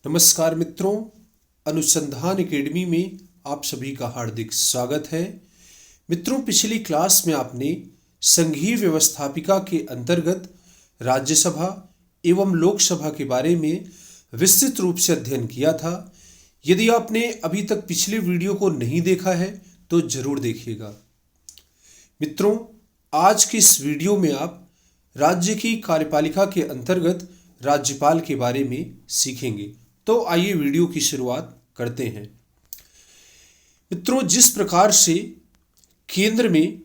नमस्कार मित्रों, अनुसंधान एकेडमी में आप सभी का हार्दिक स्वागत है। मित्रों, पिछली क्लास में आपने संघीय व्यवस्थापिका के अंतर्गत राज्यसभा एवं लोकसभा के बारे में विस्तृत रूप से अध्ययन किया था। यदि आपने अभी तक पिछले वीडियो को नहीं देखा है तो जरूर देखिएगा। मित्रों, आज के इस वीडियो में आप राज्य की कार्यपालिका के अंतर्गत राज्यपाल के बारे में सीखेंगे। तो आइए वीडियो की शुरुआत करते हैं। मित्रों, जिस प्रकार से केंद्र में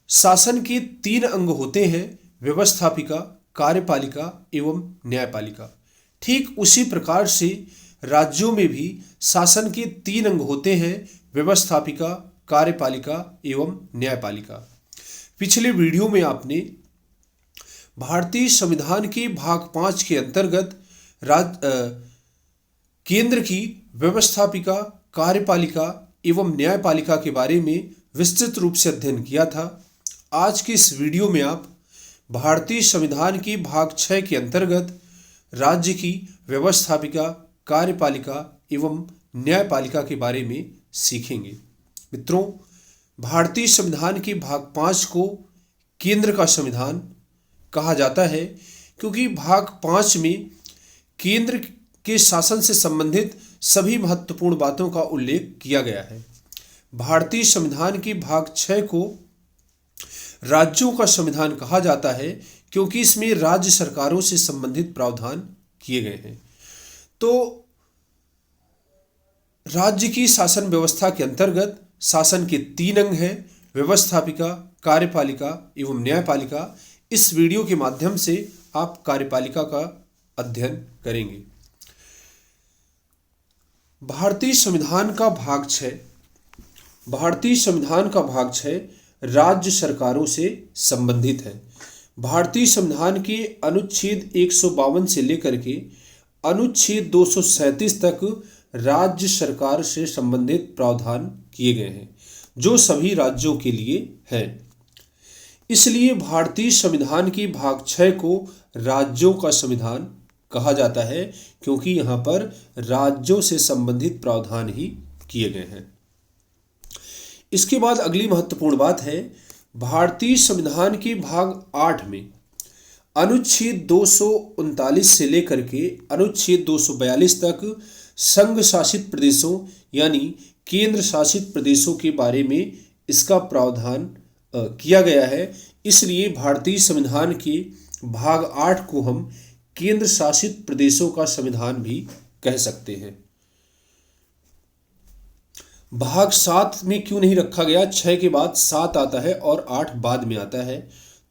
शासन के 3 अंग होते हैं, व्यवस्थापिका, कार्यपालिका एवं न्यायपालिका, ठीक उसी प्रकार से राज्यों में भी शासन के 3 अंग होते हैं, व्यवस्थापिका, कार्यपालिका एवं न्यायपालिका। पिछले वीडियो में आपने भारतीय संविधान के भाग 5 के अंतर्गत केंद्र की व्यवस्थापिका, कार्यपालिका एवं न्यायपालिका के बारे में विस्तृत रूप से अध्ययन किया था। आज के इस वीडियो में आप भारतीय संविधान की भाग 6 के अंतर्गत राज्य की व्यवस्थापिका, कार्यपालिका एवं न्यायपालिका के बारे में सीखेंगे। मित्रों, भारतीय संविधान के भाग 5 को केंद्र का संविधान कहा जाता है क्योंकि भाग 5 में केंद्र के शासन से संबंधित सभी महत्वपूर्ण बातों का उल्लेख किया गया है। भारतीय संविधान की भाग 6 को राज्यों का संविधान कहा जाता है क्योंकि इसमें राज्य सरकारों से संबंधित प्रावधान किए गए हैं। तो राज्य की शासन व्यवस्था के अंतर्गत शासन के 3 अंग हैं, व्यवस्थापिका, कार्यपालिका एवं न्यायपालिका। इस वीडियो के माध्यम से आप कार्यपालिका का अध्ययन करेंगे। भारतीय संविधान का भाग 6 राज्य सरकारों से संबंधित है। भारतीय संविधान के अनुच्छेद 152 से लेकर के अनुच्छेद 237 तक राज्य सरकार से संबंधित प्रावधान किए गए हैं जो सभी राज्यों के लिए हैं। इसलिए भारतीय संविधान की भाग 6 को राज्यों का संविधान कहा जाता है क्योंकि यहाँ पर राज्यों से संबंधित प्रावधान ही किए गए हैं। इसके बाद अगली महत्वपूर्ण बात है, भारतीय संविधान के भाग 8 में अनुच्छेद 239 से लेकर के अनुच्छेद 242 तक संघ शासित प्रदेशों यानी केंद्र शासित प्रदेशों के बारे में इसका प्रावधान किया गया है। इसलिए भारतीय संविधान के भाग 8 को हम केंद्र शासित प्रदेशों का संविधान भी कह सकते हैं। भाग 7 में क्यों नहीं रखा गया? 6 के बाद 7 आता है और 8 बाद में आता है।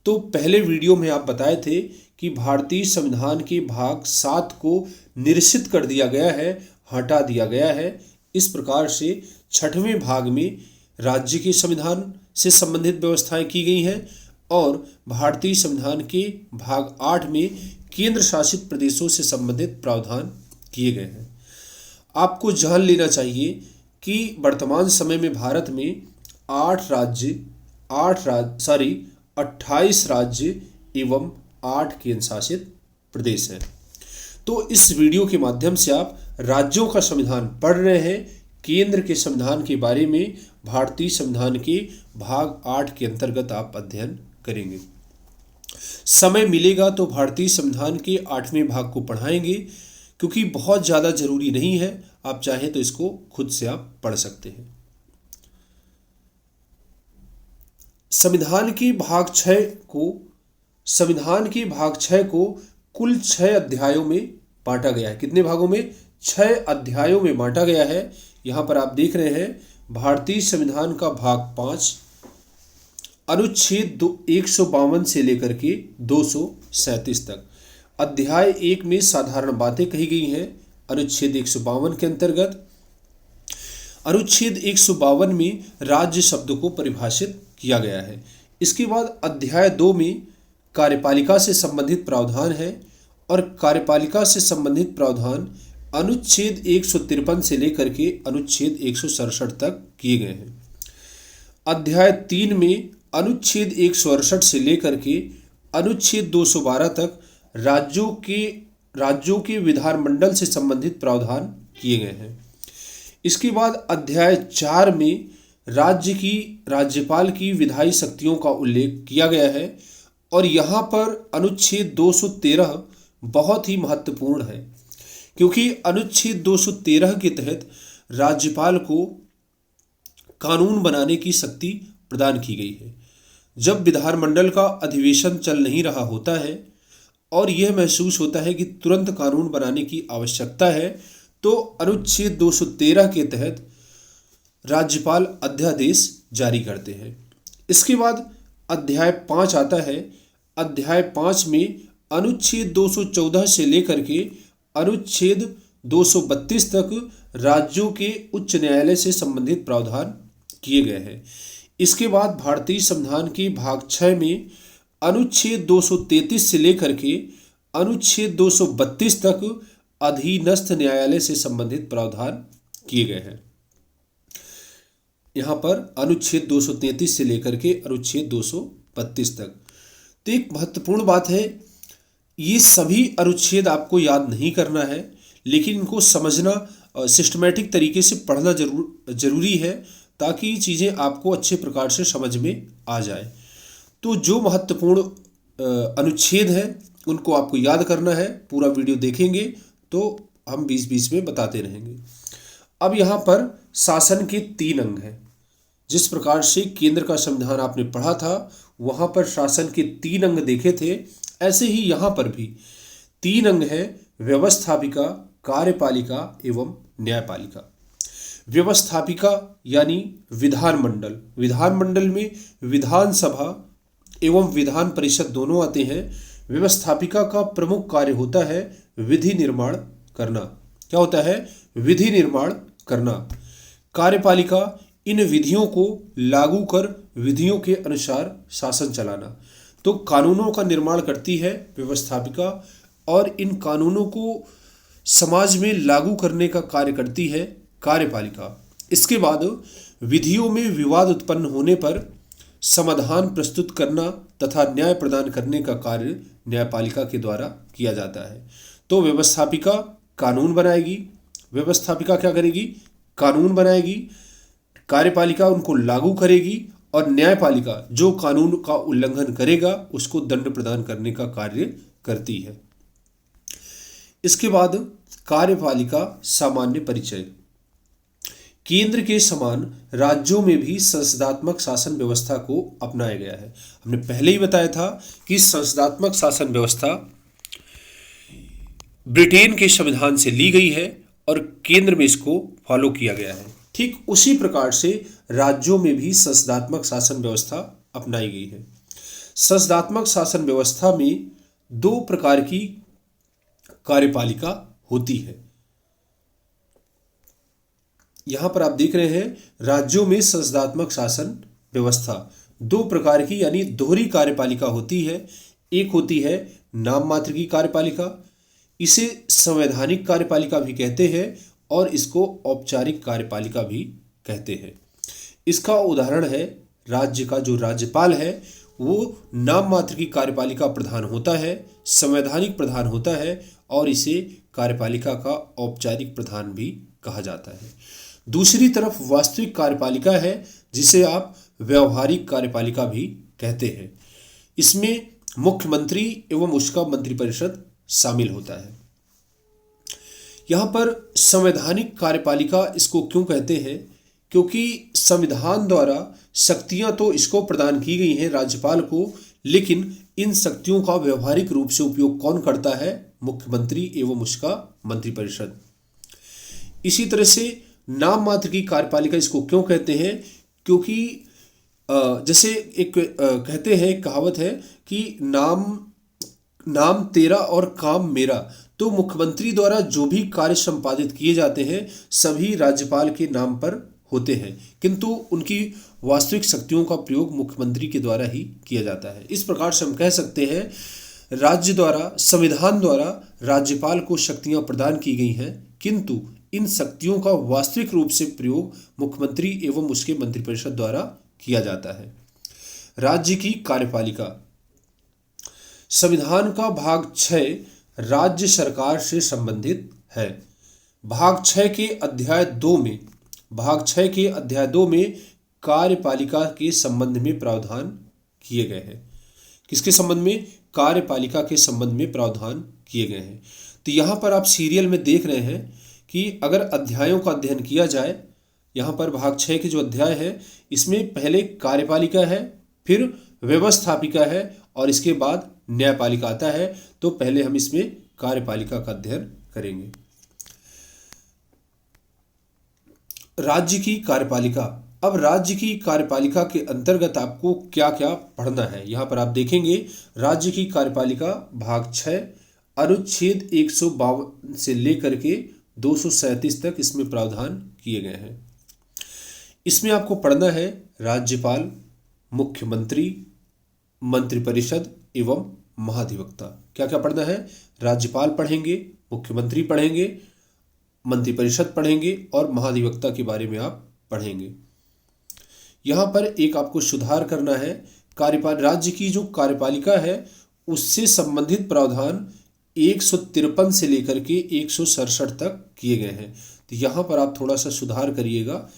तो पहले वीडियो में आप बताए थे कि भारतीय संविधान के भाग 7 को निरसित कर दिया गया है, हटा दिया गया है। इस प्रकार से 6वें भाग में राज्य के संविधान से संबंधित व्यवस्थाएं की गई हैं और भारतीय संविधान के भाग 8 में केंद्र शासित प्रदेशों से संबंधित प्रावधान किए गए हैं। आपको जान लेना चाहिए कि वर्तमान समय में भारत में 28 राज्य एवं 8 केंद्र शासित प्रदेश हैं। तो इस वीडियो के माध्यम से आप राज्यों का संविधान पढ़ रहे हैं। केंद्र के संविधान के बारे में भारतीय संविधान के भाग 8 के अंतर्गत आप अध्ययन करेंगे। समय मिलेगा तो भारतीय संविधान के 8वें भाग को पढ़ाएंगे क्योंकि बहुत ज़्यादा जरूरी नहीं है। आप चाहें तो इसको खुद से आप पढ़ सकते हैं। संविधान के भाग 6 को कुल 6 अध्यायों में बांटा गया है। कितने भागों में? 6 अध्यायों में बांटा गया है। यहाँ पर आप देख रहे हैं भारतीय संविधान का भाग 5 अनुच्छेद 152 से लेकर के 237 तक। अध्याय 1 में साधारण बातें कही गई हैं अनुच्छेद 152 के अंतर्गत। अनुच्छेद 152 में राज्य शब्द को परिभाषित किया गया है। इसके बाद अध्याय 2 में कार्यपालिका से संबंधित प्रावधान है और कार्यपालिका से संबंधित प्रावधान अनुच्छेद 153 से लेकर के अनुच्छेद 167 तक किए गए हैं। अध्याय 3 में अनुच्छेद 168 से लेकर के अनुच्छेद 212 तक राज्यों के राज्यों के विधानमंडल से संबंधित प्रावधान किए गए हैं। इसके बाद अध्याय 4 में राज्यपाल की विधायी शक्तियों का उल्लेख किया गया है और यहाँ पर अनुच्छेद 213 बहुत ही महत्वपूर्ण है, क्योंकि अनुच्छेद 213 के तहत राज्यपाल को कानून बनाने की शक्ति प्रदान की गई है। जब विधानमंडल का अधिवेशन चल नहीं रहा होता है और यह महसूस होता है कि तुरंत कानून बनाने की आवश्यकता है, तो अनुच्छेद 213 के तहत राज्यपाल अध्यादेश जारी करते हैं। इसके बाद अध्याय 5 आता है। अध्याय 5 में अनुच्छेद 214 से लेकर के अनुच्छेद 232 तक राज्यों के उच्च न्यायालय से संबंधित प्रावधान किए गए हैं। इसके बाद भारतीय संविधान के भाग 6 में अनुच्छेद 233 से लेकर के अनुच्छेद 232 तक अधीनस्थ न्यायालय से संबंधित प्रावधान किए गए हैं। यहाँ पर अनुच्छेद 233 से लेकर के अनुच्छेद 232 तक। तो एक महत्वपूर्ण बात है, ये सभी अनुच्छेद आपको याद नहीं करना है, लेकिन इनको समझना सिस्टमैटिक तरीके से पढ़ना जरूरी है, ताकि ये चीज़ें आपको अच्छे प्रकार से समझ में आ जाए। तो जो महत्वपूर्ण अनुच्छेद हैं उनको आपको याद करना है। पूरा वीडियो देखेंगे तो हम बीच बीच में बताते रहेंगे। अब यहाँ पर शासन के 3 अंग हैं। जिस प्रकार से केंद्र का संविधान आपने पढ़ा था, वहाँ पर शासन के 3 अंग देखे थे, ऐसे ही यहाँ पर भी 3 अंग हैं: व्यवस्थापिका, कार्यपालिका एवं न्यायपालिका। व्यवस्थापिका यानी विधानमंडल। विधानमंडल में विधानसभा एवं विधान परिषद दोनों आते हैं। व्यवस्थापिका का प्रमुख कार्य होता है विधि निर्माण करना। क्या होता है? विधि निर्माण करना। कार्यपालिका इन विधियों को लागू कर विधियों के अनुसार शासन चलाना। तो कानूनों का निर्माण करती है व्यवस्थापिका और इन कानूनों को समाज में लागू करने का कार्य करती है कार्यपालिका। इसके बाद विधियों में विवाद उत्पन्न होने पर समाधान प्रस्तुत करना तथा न्याय प्रदान करने का कार्य न्यायपालिका के द्वारा किया जाता है। तो व्यवस्थापिका कानून बनाएगी, व्यवस्थापिका क्या करेगी? कानून बनाएगी, कार्यपालिका उनको लागू करेगी और न्यायपालिका जो कानून का उल्लंघन करेगा उसको दंड प्रदान करने का कार्य करती है। इसके बाद कार्यपालिका सामान्य परिचय। केंद्र के समान राज्यों में भी संसदात्मक शासन व्यवस्था को अपनाया गया है। हमने पहले ही बताया था कि संसदात्मक शासन व्यवस्था ब्रिटेन के संविधान से ली गई है और केंद्र में इसको फॉलो किया गया है। ठीक उसी प्रकार से राज्यों में भी संसदात्मक शासन व्यवस्था अपनाई गई है। संसदात्मक शासन व्यवस्था में 2 प्रकार की कार्यपालिका होती है। यहां पर आप देख रहे हैं राज्यों में संसदात्मक शासन व्यवस्था 2 प्रकार की यानी दोहरी कार्यपालिका होती है। एक होती है नाम मात्र की कार्यपालिका, इसे संवैधानिक कार्यपालिका भी कहते हैं और इसको औपचारिक कार्यपालिका भी कहते हैं। इसका उदाहरण है राज्य का जो राज्यपाल है वो नाम मात्र की कार्यपालिका प्रधान होता है, संवैधानिक प्रधान होता है और इसे कार्यपालिका का औपचारिक प्रधान भी कहा जाता है। दूसरी तरफ वास्तविक कार्यपालिका है जिसे आप व्यवहारिक कार्यपालिका भी कहते हैं। इसमें मुख्यमंत्री एवं उसका मंत्रिपरिषद शामिल होता है। यहाँ पर संवैधानिक कार्यपालिका इसको क्यों कहते हैं? क्योंकि संविधान द्वारा शक्तियां तो इसको प्रदान की गई हैं राज्यपाल को, लेकिन इन शक्तियों का व्यवहारिक रूप से उपयोग कौन करता है? मुख्यमंत्री एवं उसका मंत्रिपरिषद। इसी तरह से नाम मात्र की कार्यपालिका इसको क्यों कहते हैं? क्योंकि जैसे एक कहते हैं, कहावत है कि नाम तेरा और काम मेरा। तो मुख्यमंत्री द्वारा जो भी कार्य संपादित किए जाते हैं सभी राज्यपाल के नाम पर होते हैं, किंतु उनकी वास्तविक शक्तियों का प्रयोग मुख्यमंत्री के द्वारा ही किया जाता है। इस प्रकार से हम कह सकते हैं राज्य द्वारा, संविधान द्वारा राज्यपाल को शक्तियां प्रदान की गई हैं, किंतु इन शक्तियों का वास्तविक रूप से प्रयोग मुख्यमंत्री एवं उसके मंत्रिपरिषद द्वारा किया जाता है। राज्य की कार्यपालिका। संविधान का भाग 6 राज्य सरकार से संबंधित है। भाग 6 के अध्याय 2 में कार्यपालिका के संबंध में प्रावधान किए गए हैं। किसके संबंध में? कार्यपालिका के संबंध में प्रावधान किए गए हैं। तो यहाँ पर आप सीरियल में देख रहे हैं कि अगर अध्यायों का अध्ययन किया जाए, यहाँ पर भाग 6 के जो अध्याय है इसमें पहले कार्यपालिका है, फिर व्यवस्थापिका है और इसके बाद न्यायपालिका आता है। तो पहले हम इसमें कार्यपालिका का अध्ययन करेंगे। राज्य की कार्यपालिका। अब राज्य की कार्यपालिका के अंतर्गत आपको क्या क्या पढ़ना है, यहाँ पर आप देखेंगे। राज्य की कार्यपालिका भाग 6 अनुच्छेद 152 से लेकर के 237 तक इसमें प्रावधान किए गए हैं। इसमें आपको पढ़ना है राज्यपाल, मुख्यमंत्री, मंत्रिपरिषद एवं महाधिवक्ता। क्या क्या पढ़ना है? राज्यपाल पढ़ेंगे, मुख्यमंत्री पढ़ेंगे, मंत्रिपरिषद पढ़ेंगे और महाधिवक्ता के बारे में आप पढ़ेंगे। यहाँ पर एक आपको सुधार करना है। राज्य की जो कार्यपालिका है उससे संबंधित प्रावधान 153 से लेकर के 167 तक किए गए हैं। तो यहाँ पर आप थोड़ा सा सुधार करिएगा।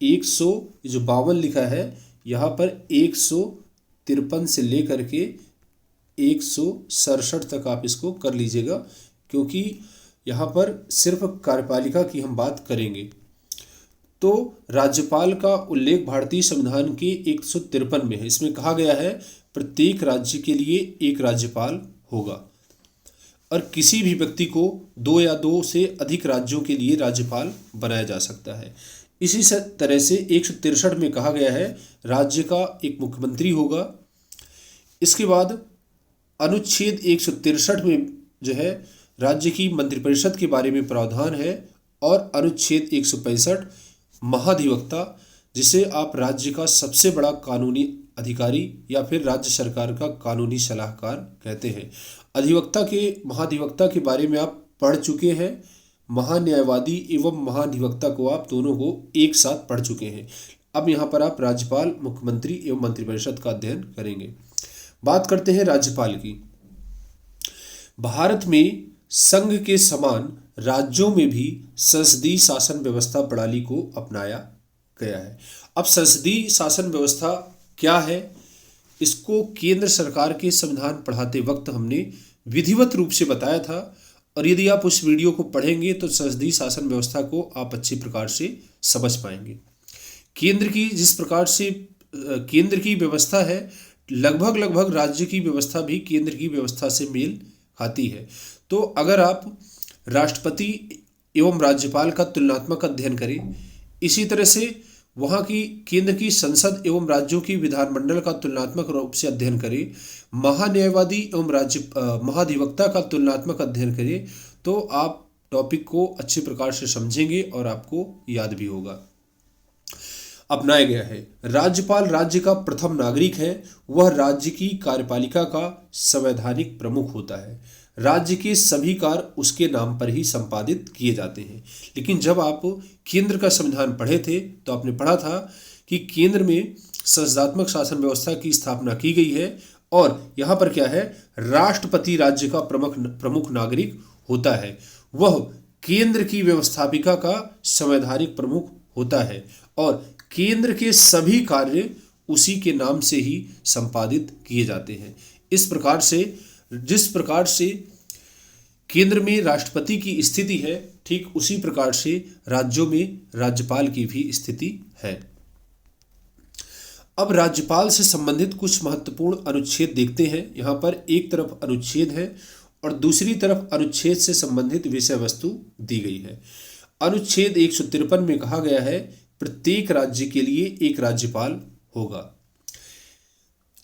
152 लिखा है, यहाँ पर 153 से लेकर के 167 तक आप इसको कर लीजिएगा, क्योंकि यहाँ पर सिर्फ कार्यपालिका की हम बात करेंगे। तो राज्यपाल का उल्लेख भारतीय संविधान के 153 में है। इसमें कहा गया है प्रत्येक राज्य के लिए एक राज्यपाल होगा और किसी भी व्यक्ति को 2 या 2 से अधिक राज्यों के लिए राज्यपाल बनाया जा सकता है। इसी तरह से 163 में कहा गया है राज्य का एक मुख्यमंत्री होगा। इसके बाद अनुच्छेद 163 में जो है राज्य की मंत्रिपरिषद के बारे में प्रावधान है और अनुच्छेद 165 महाधिवक्ता, जिसे आप राज्य का सबसे बड़ा कानूनी अधिकारी या फिर राज्य सरकार का कानूनी सलाहकार कहते हैं। महाधिवक्ता के बारे में आप पढ़ चुके हैं। महान्यायवादी एवं महाधिवक्ता को आप दोनों को एक साथ पढ़ चुके हैं। अब यहाँ पर आप राज्यपाल, मुख्यमंत्री एवं मंत्रिपरिषद का अध्ययन करेंगे। बात करते हैं राज्यपाल की। भारत में संघ के समान राज्यों में भी संसदीय शासन व्यवस्था प्रणाली को अपनाया गया है। अब संसदीय शासन व्यवस्था क्या है, इसको केंद्र सरकार के संविधान पढ़ाते वक्त हमने विधिवत रूप से बताया था, और यदि आप उस वीडियो को पढ़ेंगे तो संसदीय शासन व्यवस्था को आप अच्छी प्रकार से समझ पाएंगे। केंद्र की जिस प्रकार से केंद्र की व्यवस्था है, लगभग राज्य की व्यवस्था भी केंद्र की व्यवस्था से मेल खाती है। तो अगर आप राष्ट्रपति एवं राज्यपाल का तुलनात्मक अध्ययन करें, इसी तरह से वहाँ की केंद्र की संसद एवं राज्यों की विधानमंडल का तुलनात्मक रूप से अध्ययन करें, महान्यायवादी एवं महाधिवक्ता का तुलनात्मक अध्ययन करें, तो आप टॉपिक को अच्छे प्रकार से समझेंगे और आपको याद भी होगा। अपनाया गया है राज्यपाल राज्य का प्रथम नागरिक है। वह राज्य की कार्यपालिका का संवैधानिक प्रमुख होता है। राज्य के सभी कार्य उसके नाम पर ही संपादित किए जाते हैं। लेकिन जब आप केंद्र का संविधान पढ़े थे तो आपने पढ़ा था कि केंद्र में संसदात्मक शासन व्यवस्था की स्थापना की गई है, और यहाँ पर क्या है, राष्ट्रपति राज्य का प्रमुख नागरिक होता है। वह केंद्र की व्यवस्थापिका का संवैधानिक प्रमुख होता है और केंद्र के सभी कार्य उसी के नाम से ही संपादित किए जाते हैं। इस प्रकार से जिस प्रकार से केंद्र में राष्ट्रपति की स्थिति है, ठीक उसी प्रकार से राज्यों में राज्यपाल की भी स्थिति है। अब राज्यपाल से संबंधित कुछ महत्वपूर्ण अनुच्छेद देखते हैं। यहाँ पर एक तरफ अनुच्छेद है और दूसरी तरफ अनुच्छेद से संबंधित विषय वस्तु दी गई है। अनुच्छेद 153 में कहा गया है प्रत्येक राज्य के लिए एक राज्यपाल होगा।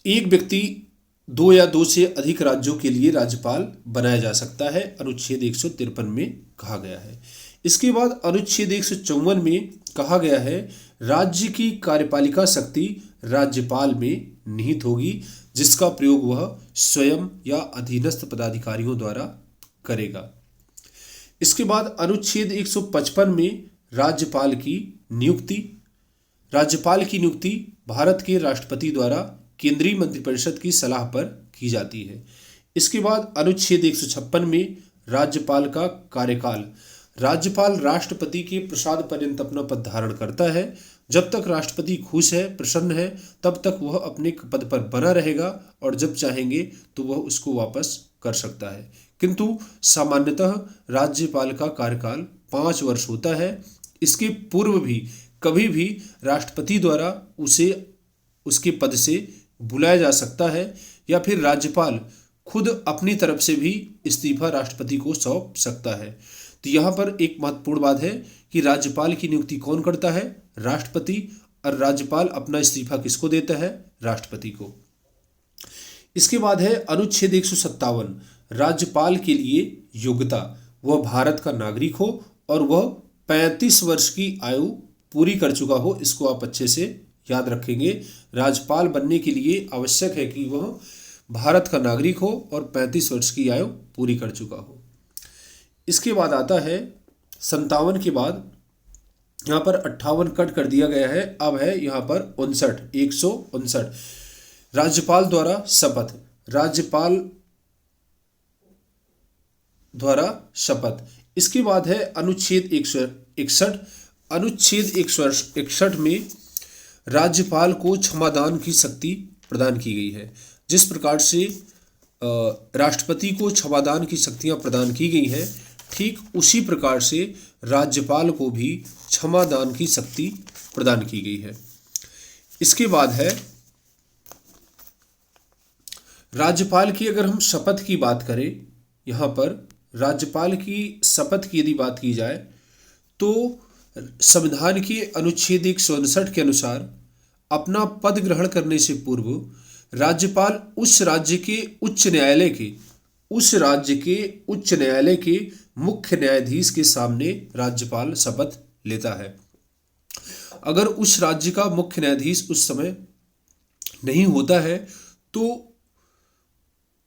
एक व्यक्ति 2 या 2 से अधिक राज्यों के लिए राज्यपाल बनाया जा सकता है, अनुच्छेद 153 में कहा गया है। इसके बाद अनुच्छेद 154 में कहा गया है राज्य की कार्यपालिका शक्ति राज्यपाल में निहित होगी, जिसका प्रयोग वह स्वयं या अधीनस्थ पदाधिकारियों द्वारा करेगा। इसके बाद अनुच्छेद 155 में राज्यपाल की नियुक्ति भारत के राष्ट्रपति द्वारा केंद्रीय मंत्रिपरिषद की सलाह पर की जाती है। इसके बाद अनुच्छेद 156 में राज्यपाल का कार्यकाल। राज्यपाल राष्ट्रपति के प्रसाद पर्यंत अपना पद धारण करता है। जब तक राष्ट्रपति खुश है, प्रसन्न है, तब तक वह अपने पद पर बना रहेगा और जब चाहेंगे तो वह उसको वापस कर सकता है। किंतु सामान्यतः राज्यपाल का कार्यकाल 5 वर्ष होता है। इसके पूर्व भी कभी भी राष्ट्रपति द्वारा उसे उसके पद से बुलाया जा सकता है या फिर राज्यपाल खुद अपनी तरफ से भी इस्तीफा राष्ट्रपति को सौंप सकता है। तो यहाँ पर एक महत्वपूर्ण बात है कि राज्यपाल की नियुक्ति कौन करता है? राष्ट्रपति। और राज्यपाल अपना इस्तीफा किसको देता है? राष्ट्रपति को। इसके बाद है अनुच्छेद 157, राज्यपाल के लिए योग्यता। वह भारत का नागरिक हो और वह 35 वर्ष की आयु पूरी कर चुका हो। इसको आप अच्छे से याद रखेंगे। राज्यपाल बनने के लिए आवश्यक है कि वह भारत का नागरिक हो और 35 वर्ष की आयु पूरी कर चुका हो। इसके बाद आता है 57 के बाद यहाँ पर 58 कट कर दिया गया है। अब है यहाँ पर 159। राज्यपाल द्वारा शपथ। राज्यपाल द्वारा शपथ। इसके बाद है अनुच्छेद 161। अनुच्छेद 161 में राज्यपाल को क्षमादान की शक्ति प्रदान की गई है। जिस प्रकार से राष्ट्रपति को क्षमादान की शक्तियां प्रदान की गई हैं, ठीक उसी प्रकार से राज्यपाल को भी क्षमादान की शक्ति प्रदान की गई है। इसके बाद है राज्यपाल की, अगर हम शपथ की बात करें, यहाँ पर राज्यपाल की शपथ की यदि बात की जाए तो संविधान के अनुच्छेद 159 के अनुसार अपना पद ग्रहण करने से पूर्व राज्यपाल उस राज्य के उच्च न्यायालय के मुख्य न्यायाधीश के सामने राज्यपाल शपथ लेता है। अगर उस राज्य का मुख्य न्यायाधीश उस समय नहीं होता है तो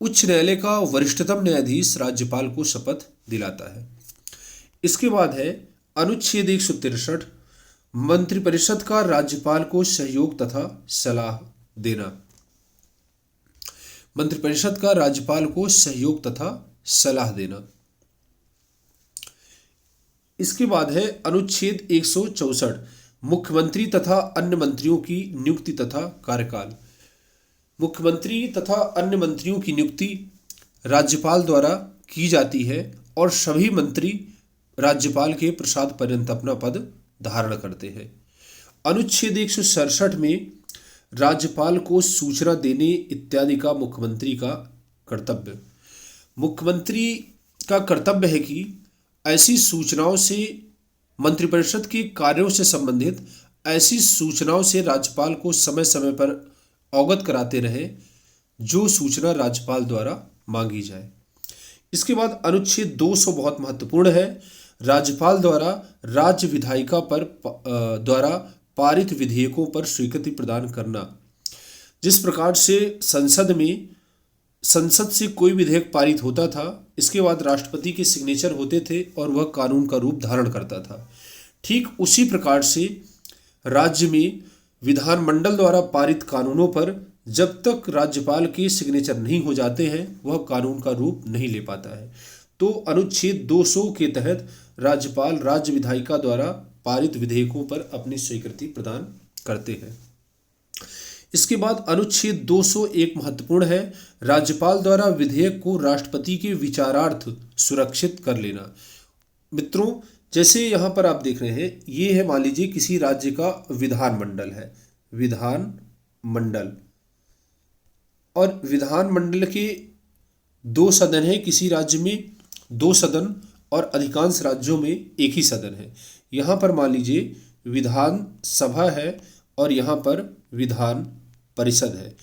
उच्च न्यायालय का वरिष्ठतम न्यायाधीश राज्यपाल को शपथ दिलाता है। इसके बाद है अनुच्छेद 163, मंत्रिपरिषद का राज्यपाल को सहयोग तथा सलाह देना। मंत्रिपरिषद का राज्यपाल को सहयोग तथा सलाह देना। इसके बाद है अनुच्छेद 164, मुख्यमंत्री तथा अन्य मंत्रियों की नियुक्ति तथा कार्यकाल। मुख्यमंत्री तथा अन्य मंत्रियों की नियुक्ति राज्यपाल द्वारा की जाती है और सभी मंत्री राज्यपाल के प्रसाद पर्यंत अपना पद धारण करते हैं। अनुच्छेद 167 में राज्यपाल को सूचना देने इत्यादि का मुख्यमंत्री का कर्तव्य। मुख्यमंत्री का कर्तव्य है कि ऐसी सूचनाओं से, मंत्रिपरिषद के कार्यों से संबंधित ऐसी सूचनाओं से राज्यपाल को समय समय पर अवगत कराते रहे जो सूचना राज्यपाल द्वारा मांगी जाए। इसके बाद अनुच्छेद 200 बहुत महत्वपूर्ण है। राज्यपाल द्वारा राज्य विधायिका पर द्वारा पारित विधेयकों पर स्वीकृति प्रदान करना। जिस प्रकार से संसद से कोई विधेयक पारित होता था, इसके बाद राष्ट्रपति के सिग्नेचर होते थे और वह कानून का रूप धारण करता था, ठीक उसी प्रकार से राज्य में विधानमंडल द्वारा पारित कानूनों पर जब तक राज्यपाल के सिग्नेचर नहीं हो जाते हैं वह कानून का रूप नहीं ले पाता है। तो अनुच्छेद 200 के तहत राज्यपाल राज्य विधायिका द्वारा पारित विधेयकों पर अपनी स्वीकृति प्रदान करते हैं। इसके बाद अनुच्छेद 201 महत्वपूर्ण है। राज्यपाल द्वारा विधेयक को राष्ट्रपति के विचारार्थ सुरक्षित कर लेना। मित्रों, जैसे यहाँ पर आप देख रहे हैं, ये है, मान लीजिए किसी राज्य का विधानमंडल है, विधानमंडल, और विधानमंडल के 2 सदन है। किसी राज्य में 2 सदन और अधिकांश राज्यों में एक ही सदन है। यहाँ पर मान लीजिए विधान सभा है और यहाँ पर विधान परिषद है।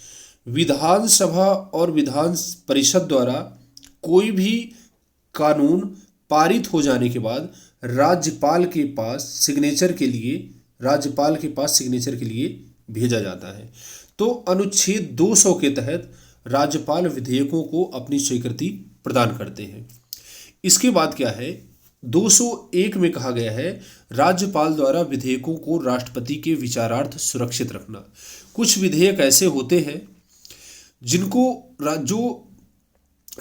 विधानसभा और विधान परिषद द्वारा कोई भी कानून पारित हो जाने के बाद राज्यपाल के पास सिग्नेचर के लिए भेजा जाता है। तो अनुच्छेद 200 के तहत राज्यपाल विधेयकों को अपनी स्वीकृति प्रदान करते हैं। इसके बाद क्या है, 201 में कहा गया है राज्यपाल द्वारा विधेयकों को राष्ट्रपति के विचारार्थ सुरक्षित रखना। कुछ विधेयक ऐसे होते हैं जो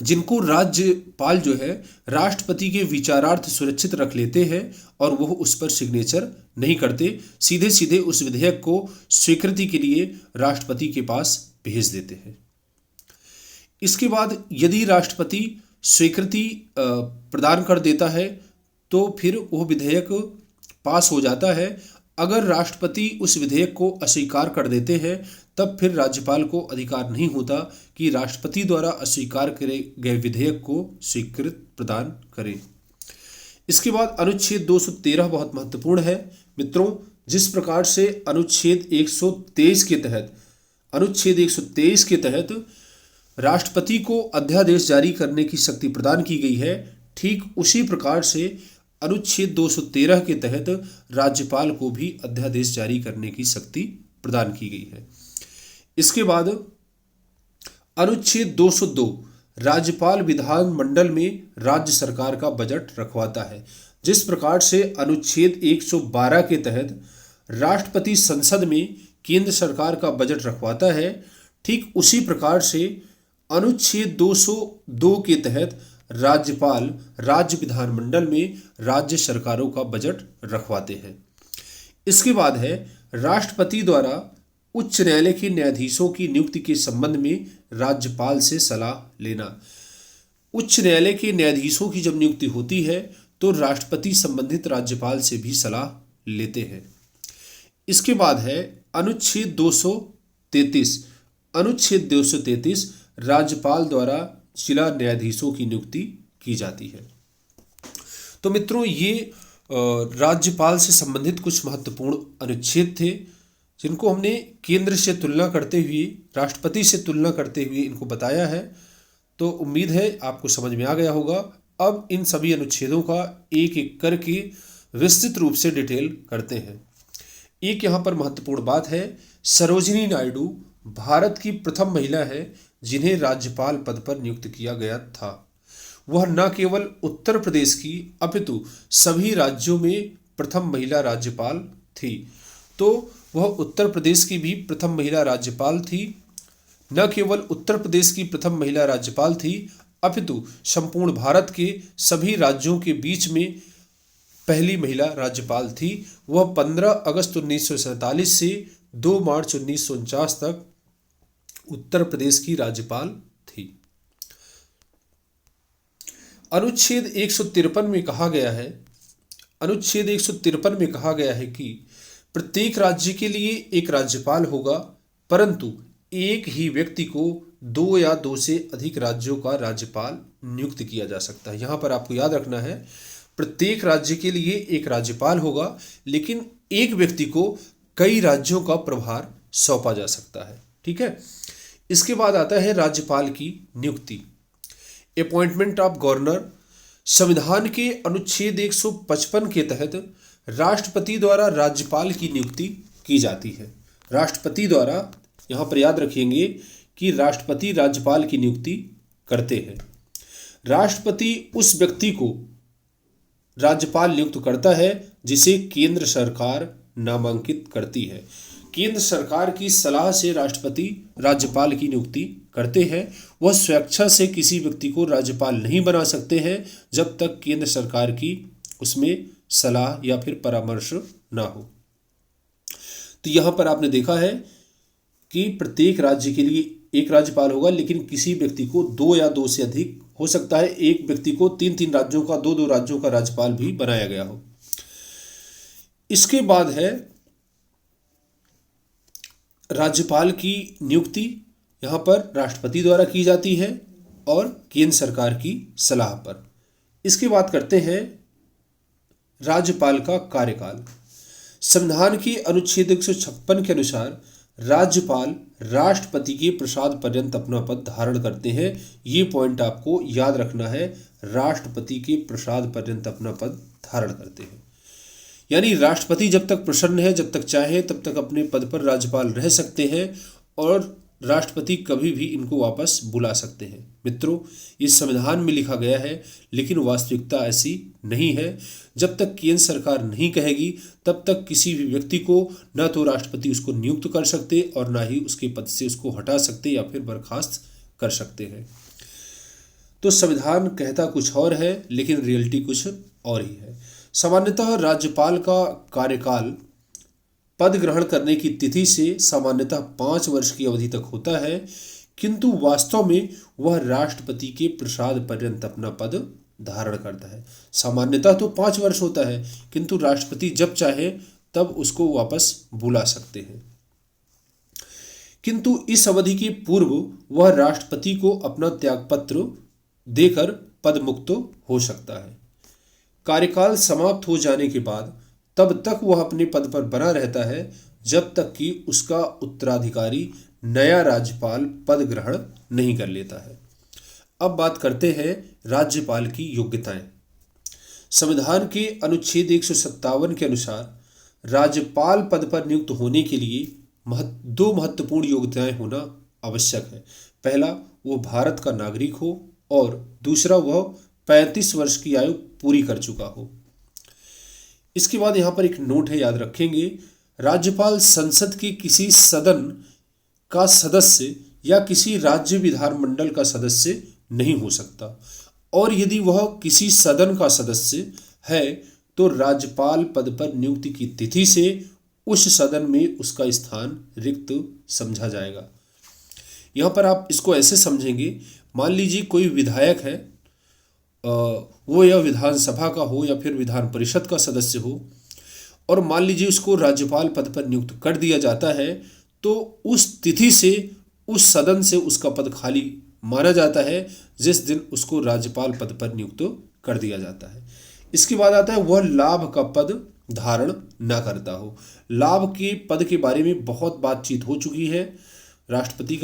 जिनको राज्यपाल जो है राष्ट्रपति के विचारार्थ सुरक्षित रख लेते हैं और वो उस पर सिग्नेचर नहीं करते, सीधे सीधे उस विधेयक को स्वीकृति के लिए राष्ट्रपति के पास भेज देते हैं। इसके बाद यदि राष्ट्रपति स्वीकृति प्रदान कर देता है तो फिर वो विधेयक पास हो जाता है। अगर राष्ट्रपति उस विधेयक को अस्वीकार कर देते हैं तब फिर राज्यपाल को अधिकार नहीं होता कि राष्ट्रपति द्वारा अस्वीकार करे गए विधेयक को स्वीकृत प्रदान करें। इसके बाद अनुच्छेद 213 बहुत महत्वपूर्ण है मित्रों। जिस प्रकार से अनुच्छेद 123 के तहत राष्ट्रपति को अध्यादेश जारी करने की शक्ति प्रदान की गई है, ठीक उसी प्रकार से अनुच्छेद 213 के तहत राज्यपाल को भी अध्यादेश जारी करने की शक्ति प्रदान की गई है। इसके बाद अनुच्छेद 202 राज्यपाल विधानमंडल में राज्य सरकार का बजट रखवाता है। जिस प्रकार से अनुच्छेद 112 के तहत राष्ट्रपति संसद में केंद्र सरकार का बजट रखवाता है, ठीक उसी प्रकार से अनुच्छेद 202 के तहत राज्यपाल राज्य विधानमंडल में राज्य सरकारों का बजट रखवाते हैं। इसके बाद है राष्ट्रपति द्वारा उच्च न्यायालय के न्यायाधीशों की नियुक्ति के संबंध में राज्यपाल से सलाह लेना। उच्च न्यायालय के न्यायाधीशों की जब नियुक्ति होती है तो राष्ट्रपति संबंधित राज्यपाल से भी सलाह लेते हैं। इसके बाद है अनुच्छेद 233 राज्यपाल द्वारा जिला न्यायाधीशों की नियुक्ति की जाती है। तो मित्रों ये राज्यपाल से संबंधित कुछ महत्वपूर्ण अनुच्छेद थे जिनको हमने केंद्र से तुलना करते हुए, राष्ट्रपति से तुलना करते हुए इनको बताया है। तो उम्मीद है आपको समझ में आ गया होगा। अब इन सभी अनुच्छेदों का एक एक करके विस्तृत रूप से डिटेल करते हैं। एक यहाँ पर महत्वपूर्ण बात है, सरोजिनी नायडू भारत की प्रथम महिला है जिन्हें राज्यपाल पद पर नियुक्त किया गया था। वह न केवल उत्तर प्रदेश की अपितु सभी राज्यों में प्रथम महिला राज्यपाल थी। तो वह उत्तर प्रदेश की भी प्रथम महिला राज्यपाल थी। न केवल उत्तर प्रदेश की प्रथम महिला राज्यपाल थी अपितु संपूर्ण भारत के सभी राज्यों के बीच में पहली महिला राज्यपाल थी। वह 15 अगस्त 1947 से 2 मार्च 1949 तक उत्तर प्रदेश की राज्यपाल थी। अनुच्छेद 153 में कहा गया है कि प्रत्येक राज्य के लिए एक राज्यपाल होगा, परंतु एक ही व्यक्ति को 2 या 2 से अधिक राज्यों का राज्यपाल नियुक्त किया जा सकता है। यहाँ पर आपको याद रखना है, प्रत्येक राज्य के लिए एक राज्यपाल होगा, लेकिन एक व्यक्ति को कई राज्यों का प्रभार सौंपा जा सकता है। ठीक है। इसके बाद आता है राज्यपाल की नियुक्ति, अपॉइंटमेंट ऑफ गवर्नर। संविधान के अनुच्छेद 155 के तहत राष्ट्रपति द्वारा राज्यपाल की नियुक्ति की जाती है। राष्ट्रपति द्वारा, यहाँ पर याद रखेंगे कि राष्ट्रपति राज्यपाल की नियुक्ति करते हैं। राष्ट्रपति उस व्यक्ति को राज्यपाल नियुक्त करता है जिसे केंद्र सरकार नामांकित करती है। केंद्र सरकार की सलाह से राष्ट्रपति राज्यपाल की नियुक्ति करते हैं। वह स्वेच्छा से किसी व्यक्ति को राज्यपाल नहीं बना सकते हैं जब तक केंद्र सरकार की उसमें सलाह या फिर परामर्श ना हो। तो यहाँ पर आपने देखा है कि प्रत्येक राज्य के लिए एक राज्यपाल होगा, लेकिन किसी व्यक्ति को 2 या 2 से अधिक हो सकता है। एक व्यक्ति को 3-3 राज्यों का, 2-2 राज्यों का राज्यपाल भी बनाया गया हो। इसके बाद है राज्यपाल की नियुक्ति, यहाँ पर राष्ट्रपति द्वारा की जाती है और केंद्र सरकार की सलाह पर। इसकी बात करते हैं राज्यपाल का कार्यकाल। संविधान के अनुच्छेद 156 के अनुसार राज्यपाल राष्ट्रपति के प्रसाद पर्यंत अपना पद धारण करते हैं। ये पॉइंट आपको याद रखना है, राष्ट्रपति के प्रसाद पर्यंत अपना पद धारण करते हैं। यानी राष्ट्रपति जब तक प्रसन्न है, जब तक चाहे तब तक अपने पद पर राज्यपाल रह सकते हैं और राष्ट्रपति कभी भी इनको वापस बुला सकते हैं। मित्रों, ये संविधान में लिखा गया है, लेकिन वास्तविकता ऐसी नहीं है। जब तक केंद्र सरकार नहीं कहेगी तब तक किसी भी व्यक्ति को न तो राष्ट्रपति उसको नियुक्त कर सकते और ना ही उसके पद से उसको हटा सकते या फिर बर्खास्त कर सकते हैं। तो संविधान कहता कुछ और है लेकिन रियलिटी कुछ और ही है। सामान्यतः राज्यपाल का कार्यकाल पद ग्रहण करने की तिथि से सामान्यतः 5 वर्ष की अवधि तक होता है, किंतु वास्तव में वह राष्ट्रपति के प्रसाद पर्यंत अपना पद धारण करता है। सामान्यतः तो 5 वर्ष होता है, किंतु राष्ट्रपति जब चाहे तब उसको वापस बुला सकते हैं। किंतु इस अवधि के पूर्व वह राष्ट्रपति को अपना त्यागपत्र देकर पद मुक्त हो सकता है। कार्यकाल समाप्त हो जाने के बाद तब तक वह अपने पद पर बना रहता है जब तक कि उसका उत्तराधिकारी नया राज्यपाल पद ग्रहण नहीं कर लेता है। अब बात करते हैं राज्यपाल की योग्यताएं। संविधान के अनुच्छेद 157 के अनुसार राज्यपाल पद पर नियुक्त होने के लिए दो महत्वपूर्ण योग्यताएं होना आवश्यक है। पहला, वो भारत का नागरिक हो और दूसरा, वह 35 वर्ष की आयु पूरी कर चुका हो। इसके बाद यहाँ पर एक नोट है, याद रखेंगे, राज्यपाल संसद के किसी सदन का सदस्य या किसी राज्य विधानमंडल का सदस्य नहीं हो सकता, और यदि वह किसी सदन का सदस्य है तो राज्यपाल पद पर नियुक्ति की तिथि से उस सदन में उसका स्थान रिक्त समझा जाएगा। यहाँ पर आप इसको ऐसे समझेंगे, मान लीजिए कोई विधायक है, वो या विधानसभा का हो या फिर विधान परिषद का सदस्य हो, और मान लीजिए उसको राज्यपाल पद पर नियुक्त कर दिया जाता है, तो उस तिथि से उस सदन से उसका पद खाली माना जाता है जिस दिन उसको राज्यपाल पद पर नियुक्त कर दिया जाता है। इसके बाद आता है वह लाभ का पद धारण न करता हो। लाभ के पद के बारे में बहुत बातचीत हो चुकी है। राष्ट्रपति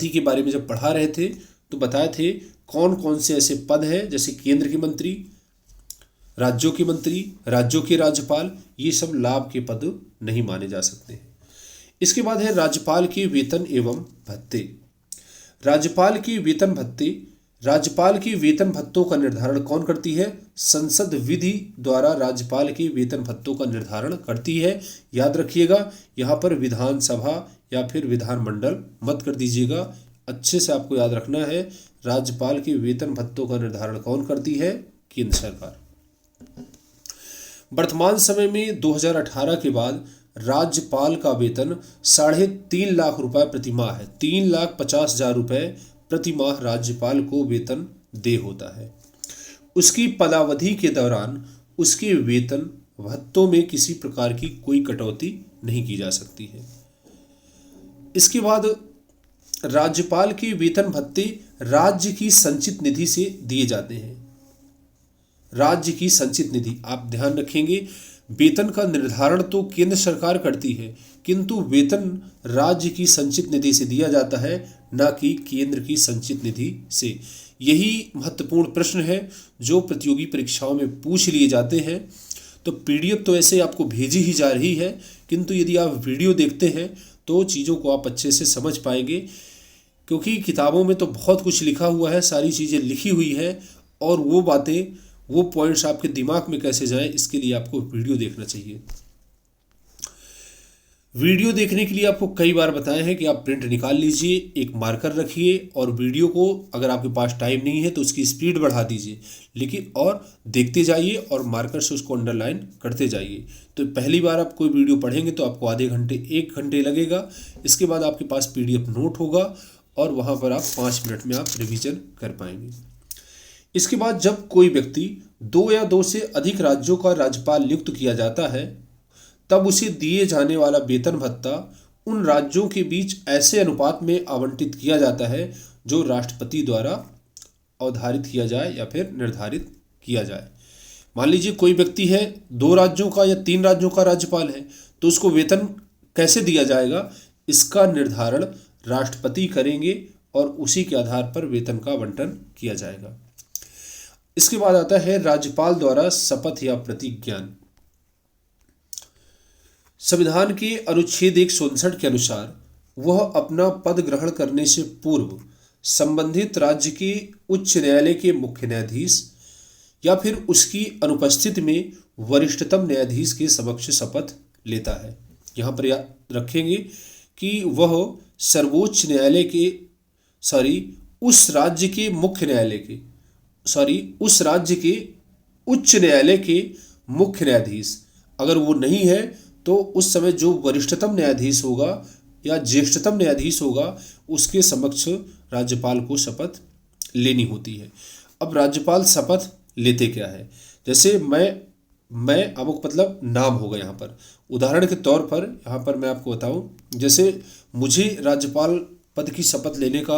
के बारे में जब पढ़ा रहे थे तो बताए थे कौन कौन से ऐसे पद हैं, जैसे केंद्र के मंत्री, राज्यों के मंत्री, राज्यों के राज्यपाल, ये सब लाभ के पद नहीं माने जा सकते हैं। इसके बाद है राज्यपाल के वेतन एवं भत्ते। राज्यपाल के वेतन भत्तों का निर्धारण कौन करती है? संसद विधि द्वारा राज्यपाल के वेतन भत्तों का निर्धारण करती है। याद रखिएगा, यहाँ पर विधानसभा या फिर विधानमंडल मत कर दीजिएगा, अच्छे से आपको याद रखना है। राज्यपाल के वेतन भत्तों का निर्धारण कौन करती है? केंद्र सरकार। वर्तमान समय में 2018 के बाद राज्यपाल का वेतन 3.5 लाख रुपए प्रति माह है। 3,50,000 रुपए प्रति माह राज्यपाल को वेतन दे होता है। उसकी पदावधि के दौरान उसके वेतन भत्तों में किसी प्रकार की कोई कटौती नहीं की जा सकती है। इसके बाद राज्यपाल के वेतन भत्ते राज्य की संचित निधि से दिए जाते हैं। राज्य की संचित निधि, आप ध्यान रखेंगे, वेतन का निर्धारण तो केंद्र सरकार करती है, किंतु वेतन राज्य की संचित निधि से दिया जाता है, न कि केंद्र की संचित निधि से। यही महत्वपूर्ण प्रश्न है जो प्रतियोगी परीक्षाओं में पूछ लिए जाते हैं। तो पीडीएफ तो ऐसे आपको भेजी ही जा रही है, किंतु यदि आप वीडियो देखते हैं तो चीज़ों को आप अच्छे से समझ पाएंगे, क्योंकि किताबों में तो बहुत कुछ लिखा हुआ है, सारी चीज़ें लिखी हुई है, और वो बातें, वो पॉइंट्स आपके दिमाग में कैसे जाएं, इसके लिए आपको वीडियो देखना चाहिए। वीडियो देखने के लिए आपको कई बार बताया है कि आप प्रिंट निकाल लीजिए, एक मार्कर रखिए, और वीडियो को अगर आपके पास टाइम नहीं है तो उसकी स्पीड बढ़ा दीजिए, लेकिन और देखते जाइए और मार्कर से उसको अंडरलाइन करते जाइए। तो पहली बार आप कोई वीडियो पढ़ेंगे तो आपको आधे घंटे 1 घंटे लगेगा। इसके बाद आपके पास PDF नोट होगा और वहाँ पर आप 5 मिनट में आप रिविजन कर पाएंगे। इसके बाद जब कोई व्यक्ति 2 या 2 से अधिक राज्यों का राज्यपाल नियुक्त किया जाता है, तब उसे दिए जाने वाला वेतन भत्ता उन राज्यों के बीच ऐसे अनुपात में आवंटित किया जाता है जो राष्ट्रपति द्वारा अवधारित किया जाए या फिर निर्धारित किया जाए। मान लीजिए कोई व्यक्ति है 2 राज्यों का या 3 राज्यों का राज्यपाल है, तो उसको वेतन कैसे दिया जाएगा, इसका निर्धारण राष्ट्रपति करेंगे और उसी के आधार पर वेतन का आवंटन किया जाएगा। इसके बाद आता है राज्यपाल द्वारा शपथ या प्रतिज्ञान। संविधान के अनुच्छेद 159 के अनुसार वह अपना पद ग्रहण करने से पूर्व संबंधित राज्य के उच्च न्यायालय के मुख्य न्यायाधीश या फिर उसकी अनुपस्थिति में वरिष्ठतम न्यायाधीश के समक्ष शपथ लेता है। यहाँ पर याद रखेंगे कि वह उस राज्य के मुख्य न्यायालय के उस राज्य के उच्च न्यायालय के मुख्य न्यायाधीश, अगर वो नहीं है तो उस समय जो वरिष्ठतम न्यायाधीश होगा या ज्येष्ठतम न्यायाधीश होगा उसके समक्ष राज्यपाल को शपथ लेनी होती है। अब राज्यपाल शपथ लेते क्या है, जैसे मैं अमुक मतलब नाम होगा यहाँ पर, उदाहरण के तौर पर यहाँ पर मैं आपको बताऊं, जैसे मुझे राज्यपाल पद की शपथ लेने का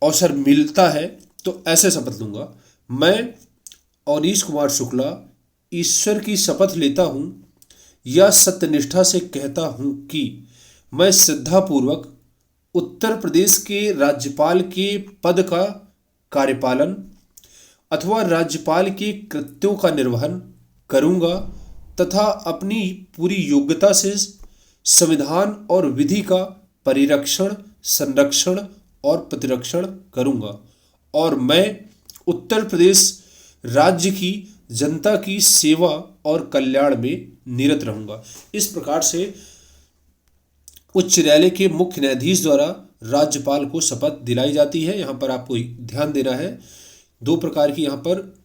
अवसर मिलता है तो ऐसे शपथ लूँगा, मैं अवनीश कुमार शुक्ला ईश्वर की शपथ लेता हूँ या सत्यनिष्ठा से कहता हूँ कि मैं श्रद्धापूर्वक उत्तर प्रदेश के राज्यपाल के पद का कार्यपालन अथवा राज्यपाल के कृत्यों का निर्वहन करूँगा तथा अपनी पूरी योग्यता से संविधान और विधि का परिरक्षण, संरक्षण और प्रतिरक्षण करूँगा और मैं उत्तर प्रदेश राज्य की जनता की सेवा और कल्याण में निरत रहूँगा। इस प्रकार से उच्च न्यायालय के मुख्य न्यायाधीश द्वारा राज्यपाल को शपथ दिलाई जाती है। यहाँ पर आपको ध्यान देना है, दो प्रकार की यहाँ पर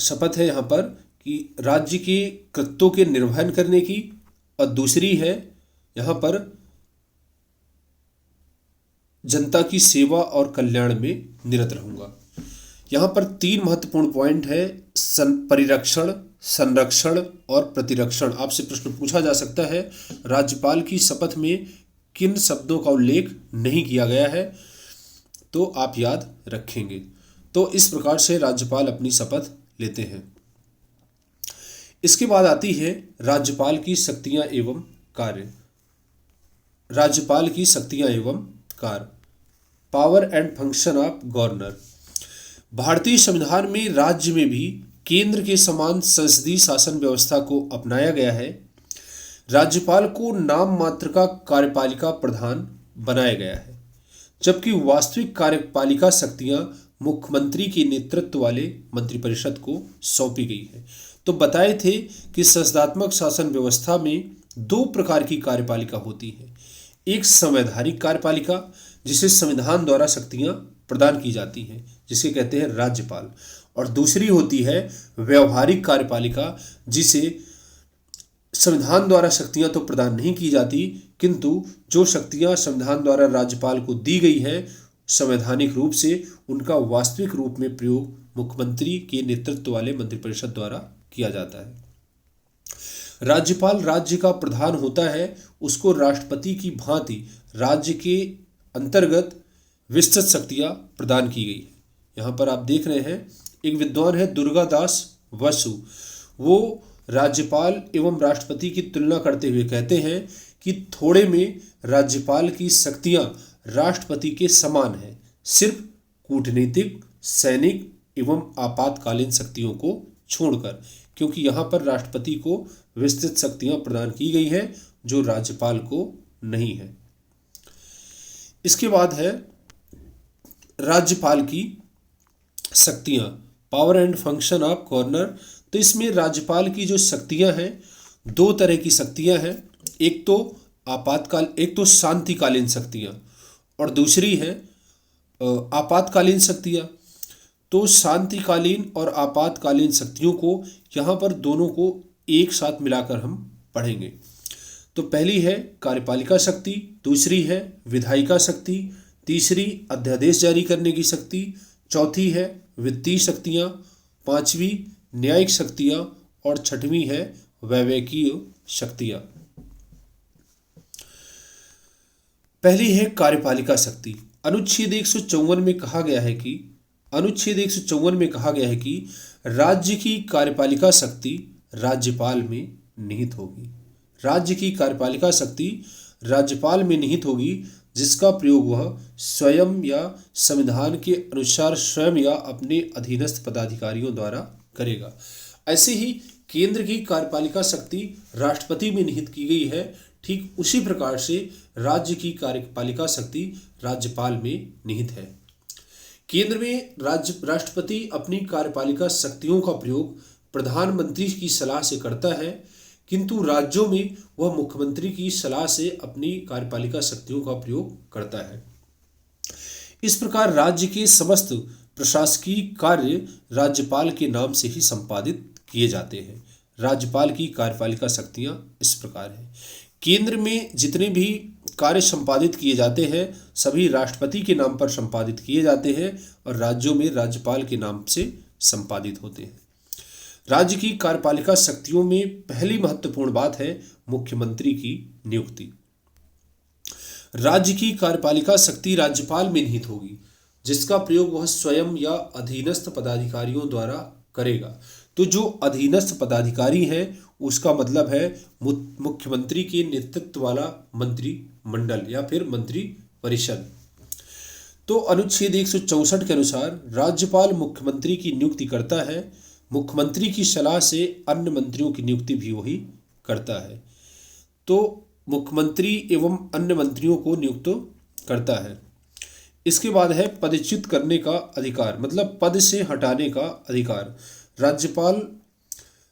शपथ है यहाँ पर कि राज्य के कृत्यों के निर्वहन करने की, और दूसरी है यहाँ पर जनता की सेवा और कल्याण में निरत रहूँगा। यहाँ पर तीन महत्वपूर्ण पॉइंट है, परिरक्षण, संरक्षण और प्रतिरक्षण। आपसे प्रश्न पूछा जा सकता है राज्यपाल की शपथ में किन शब्दों का उल्लेख नहीं किया गया है, तो आप याद रखेंगे। तो इस प्रकार से राज्यपाल अपनी शपथ लेते हैं। इसके बाद आती है राज्यपाल की शक्तियां एवं कार्य। राज्यपाल की शक्तियां एवं कार्य, power and function of governor. भारतीय संविधान में राज्य में भी केंद्र के समान संसदीय शासन व्यवस्था को अपनाया गया है। राज्यपाल को नाम मात्र का कार्यपालिका प्रधान बनाया गया है, जबकि वास्तविक कार्यपालिका शक्तियां मुख्यमंत्री के नेतृत्व वाले मंत्रिपरिषद को सौंपी गई है। तो बताए थे कि संसदात्मक शासन व्यवस्था में दो प्रकार की कार्यपालिका होती है, एक संवैधानिक कार्यपालिका जिसे संविधान द्वारा शक्तियां प्रदान की जाती हैं, जिसे कहते हैं राज्यपाल, और दूसरी होती है व्यवहारिक कार्यपालिका जिसे संविधान द्वारा शक्तियां तो प्रदान नहीं की जाती, किंतु जो शक्तियां संविधान द्वारा राज्यपाल को दी गई है संवैधानिक रूप से, उनका वास्तविक रूप में प्रयोग मुख्यमंत्री के नेतृत्व वाले मंत्रिपरिषद द्वारा किया जाता है। राज्यपाल राज्य का प्रधान होता है, उसको राष्ट्रपति की भांति राज्य के अंतर्गत विस्तृत शक्तियां प्रदान की गई है। यहाँ पर आप देख रहे हैं एक विद्वान है दुर्गादास वसु, वो राज्यपाल एवं राष्ट्रपति की तुलना करते हुए कहते हैं कि थोड़े में राज्यपाल की शक्तियां राष्ट्रपति के समान है, सिर्फ कूटनीतिक, सैनिक एवं आपातकालीन शक्तियों को छोड़कर, क्योंकि यहाँ पर राष्ट्रपति को विस्तृत शक्तियां प्रदान की गई है जो राज्यपाल को नहीं है। इसके बाद है राज्यपाल की शक्तियां, power and function of governor. तो इसमें राज्यपाल की जो शक्तियां हैं, दो तरह की शक्तियां हैं, एक तो शांतिकालीन शक्तियां और दूसरी है आपातकालीन शक्तियां। तो शांतिकालीन और आपातकालीन शक्तियों को यहाँ पर दोनों को एक साथ मिलाकर हम पढ़ेंगे। तो पहली है कार्यपालिका शक्ति, दूसरी है विधायिका शक्ति, तीसरी अध्यादेश जारी करने की शक्ति, चौथी है वित्तीय शक्तियाँ, पांचवी न्यायिक शक्तियाँ और छठवीं है वैवेकीय शक्तियाँ। पहली है कार्यपालिका शक्ति। अनुच्छेद 154 में कहा गया है कि राज्य की कार्यपालिका शक्ति राज्यपाल में निहित होगी। राज्य की कार्यपालिका शक्ति राज्यपाल में निहित होगी, जिसका प्रयोग वह स्वयं या संविधान के अनुसार स्वयं या अपने अधीनस्थ पदाधिकारियों द्वारा करेगा। ऐसे ही केंद्र की कार्यपालिका शक्ति राष्ट्रपति में निहित की गई है, ठीक उसी प्रकार से राज्य की कार्यपालिका शक्ति राज्यपाल में निहित है। केंद्र में राष्ट्रपति अपनी कार्यपालिका शक्तियों का प्रयोग प्रधानमंत्री की सलाह से करता है, किंतु राज्यों में वह मुख्यमंत्री की सलाह से अपनी कार्यपालिका शक्तियों का प्रयोग करता है। इस प्रकार राज्य के समस्त प्रशासकीय कार्य राज्यपाल के नाम से ही संपादित किए जाते हैं। राज्यपाल की कार्यपालिका शक्तियां इस प्रकार हैं। केंद्र में जितने भी कार्य संपादित किए जाते हैं सभी राष्ट्रपति के नाम पर संपादित किए जाते हैं और राज्यों में राज्यपाल के नाम से संपादित होते हैं। राज्य की कार्यपालिका शक्तियों में पहली महत्वपूर्ण बात है मुख्यमंत्री की नियुक्ति। राज्य की कार्यपालिका शक्ति राज्यपाल में निहित होगी, जिसका प्रयोग वह स्वयं या अधीनस्थ पदाधिकारियों द्वारा करेगा। तो जो अधीनस्थ पदाधिकारी है उसका मतलब है मुख्यमंत्री के नेतृत्व वाला मंत्रिमंडल या फिर मंत्री परिषद। तो अनुच्छेद 164 के अनुसार राज्यपाल मुख्यमंत्री की नियुक्ति करता है। मुख्यमंत्री की सलाह से अन्य मंत्रियों की नियुक्ति भी वही करता है। तो मुख्यमंत्री एवं अन्य मंत्रियों को नियुक्त करता है। इसके बाद है पदच्युत करने का अधिकार, मतलब पद से हटाने का अधिकार। राज्यपाल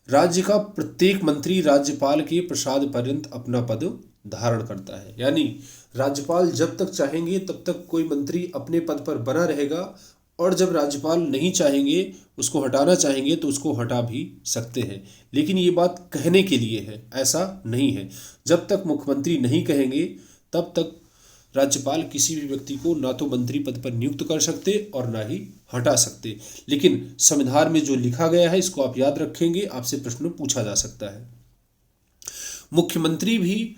राज्य का प्रत्येक मंत्री राज्यपाल के प्रसाद पर्यंत अपना पद धारण करता है, यानी राज्यपाल जब तक चाहेंगे तब तक कोई मंत्री अपने पद पर बना रहेगा और जब राज्यपाल नहीं चाहेंगे, उसको हटाना चाहेंगे तो उसको हटा भी सकते हैं। लेकिन ये बात कहने के लिए है, ऐसा नहीं है। जब तक मुख्यमंत्री नहीं कहेंगे तब तक राज्यपाल किसी भी व्यक्ति को ना तो मंत्री पद पर नियुक्त कर सकते और ना ही हटा सकते। लेकिन संविधान में जो लिखा गया है इसको आप याद रखेंगे, आपसे प्रश्न पूछा जा सकता है। मुख्यमंत्री भी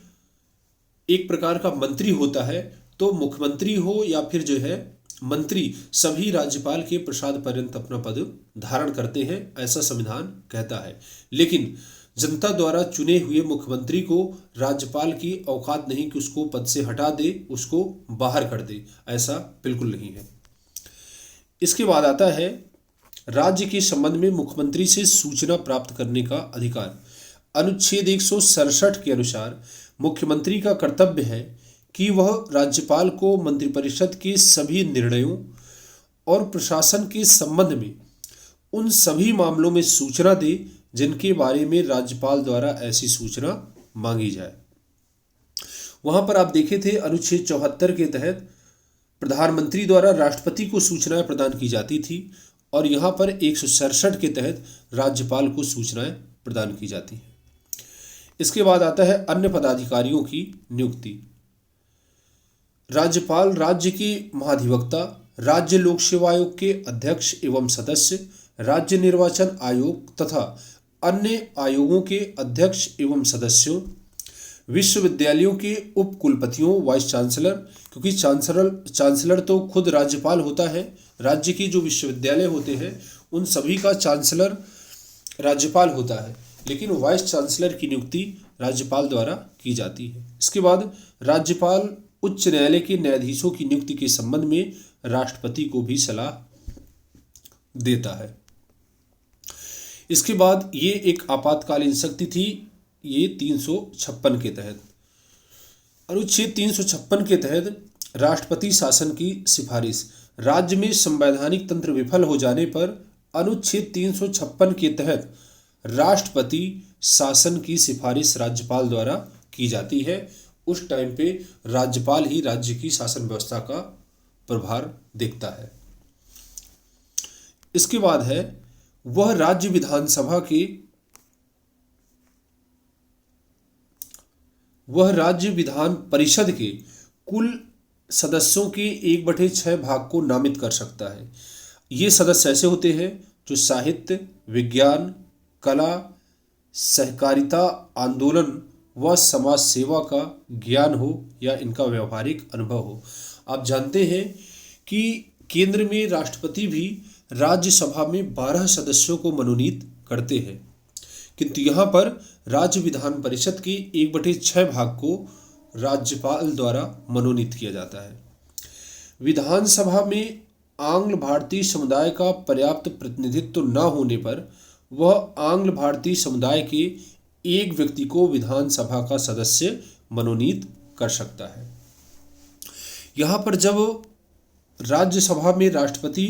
एक प्रकार का मंत्री होता है, तो मुख्यमंत्री हो या फिर जो है मंत्री, सभी राज्यपाल के प्रसाद पर्यंत अपना पद धारण करते हैं, ऐसा संविधान कहता है। लेकिन जनता द्वारा चुने हुए मुख्यमंत्री को राज्यपाल की औकात नहीं कि उसको पद से हटा दे, उसको बाहर कर दे, ऐसा बिल्कुल नहीं है। इसके बाद आता है राज्य के संबंध में मुख्यमंत्री से सूचना प्राप्त करने का अधिकार। अनुच्छेद 167 के अनुसार मुख्यमंत्री का कर्तव्य है कि वह राज्यपाल को मंत्रिपरिषद के सभी निर्णयों और प्रशासन के संबंध में उन सभी मामलों में सूचना दे जिनके बारे में राज्यपाल द्वारा ऐसी सूचना मांगी जाए। वहां पर आप देखे थे अनुच्छेद 74 के तहत प्रधानमंत्री द्वारा राष्ट्रपति को सूचनाएं प्रदान की जाती थी और यहां पर 167 के तहत राज्यपाल को सूचनाएं प्रदान की जाती हैं। इसके बाद आता है अन्य पदाधिकारियों की नियुक्ति। राज्यपाल राज्य के महाधिवक्ता, राज्य लोक सेवा आयोग के अध्यक्ष एवं सदस्य, राज्य निर्वाचन आयोग तथा अन्य आयोगों के अध्यक्ष एवं सदस्यों, विश्वविद्यालयों के उप कुलपतियों, वाइस चांसलर, क्योंकि चांसलर तो खुद राज्यपाल होता है, राज्य के जो विश्वविद्यालय होते हैं उन सभी का चांसलर राज्यपाल होता है, लेकिन वाइस चांसलर की नियुक्ति राज्यपाल द्वारा की जाती है। इसके बाद राज्यपाल उच्च न्यायालय के न्यायाधीशों की नियुक्ति के संबंध में राष्ट्रपति को भी सलाह देता है। इसके बाद ये एक आपातकालीन शक्ति थी, ये 356 के तहत। अनुच्छेद 356 के तहत राष्ट्रपति शासन की सिफारिश। राज्य में संवैधानिक तंत्र विफल हो जाने पर अनुच्छेद 356 के तहत राष्ट्रपति शासन की सिफारिश राज्यपाल द्वारा की जाती है। उस टाइम पे राज्यपाल ही राज्य की शासन व्यवस्था का प्रभार देखता है। इसके बाद है वह राज्य विधान परिषद के कुल सदस्यों के 1/6 भाग को नामित कर सकता है। ये सदस्य ऐसे होते हैं जो साहित्य, विज्ञान, कला, सहकारिता, आंदोलन व समाज सेवा का ज्ञान हो या इनका व्यवहारिक अनुभव हो। आप जानते हैं कि केंद्र में राष्ट्रपति भी राज्यसभा में 12 सदस्यों को मनोनीत करते हैं, किंतु यहाँ पर राज्य विधान परिषद के 1/6 भाग को राज्यपाल द्वारा मनोनीत किया जाता है। विधानसभा में आंग्ल भारतीय समुदाय का पर्याप्त प्रतिनिधित्व न होने पर वह आंग्ल भारतीय समुदाय के एक व्यक्ति को विधानसभा का सदस्य मनोनीत कर सकता है। यहाँ पर जब राज्यसभा में राष्ट्रपति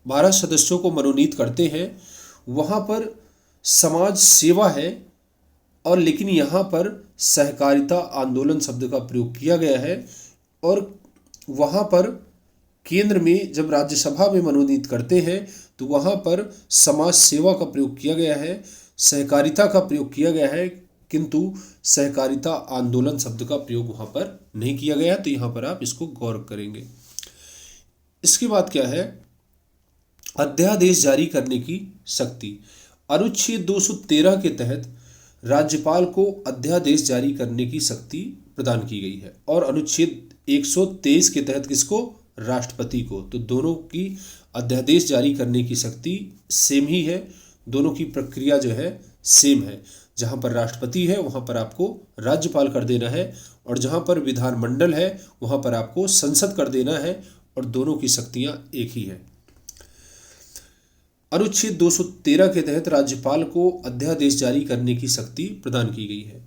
12 सदस्यों को मनोनीत करते हैं, वहाँ पर समाज सेवा है और लेकिन यहाँ पर सहकारिता आंदोलन शब्द का प्रयोग किया गया है और वहाँ पर केंद्र में जब राज्यसभा में मनोनीत करते हैं तो वहाँ पर समाज सेवा का प्रयोग किया गया है, सहकारिता का प्रयोग किया गया है, किंतु सहकारिता आंदोलन शब्द का प्रयोग वहाँ पर नहीं किया गया। तो यहाँ पर आप इसको गौर करेंगे। इसके बाद क्या है, अध्यादेश जारी करने की शक्ति। अनुच्छेद 213 के तहत राज्यपाल को अध्यादेश जारी करने की शक्ति प्रदान की गई है और अनुच्छेद 123 के तहत किसको, राष्ट्रपति को। तो दोनों की अध्यादेश जारी करने की शक्ति सेम ही है, दोनों की प्रक्रिया जो है सेम है। जहाँ पर राष्ट्रपति है वहाँ पर आपको राज्यपाल कर देना है और जहाँ पर विधानमंडल है वहाँ पर आपको संसद कर देना है और दोनों की शक्तियाँ एक ही है। अनुच्छेद 213 के तहत राज्यपाल को अध्यादेश जारी करने की शक्ति प्रदान की गई है।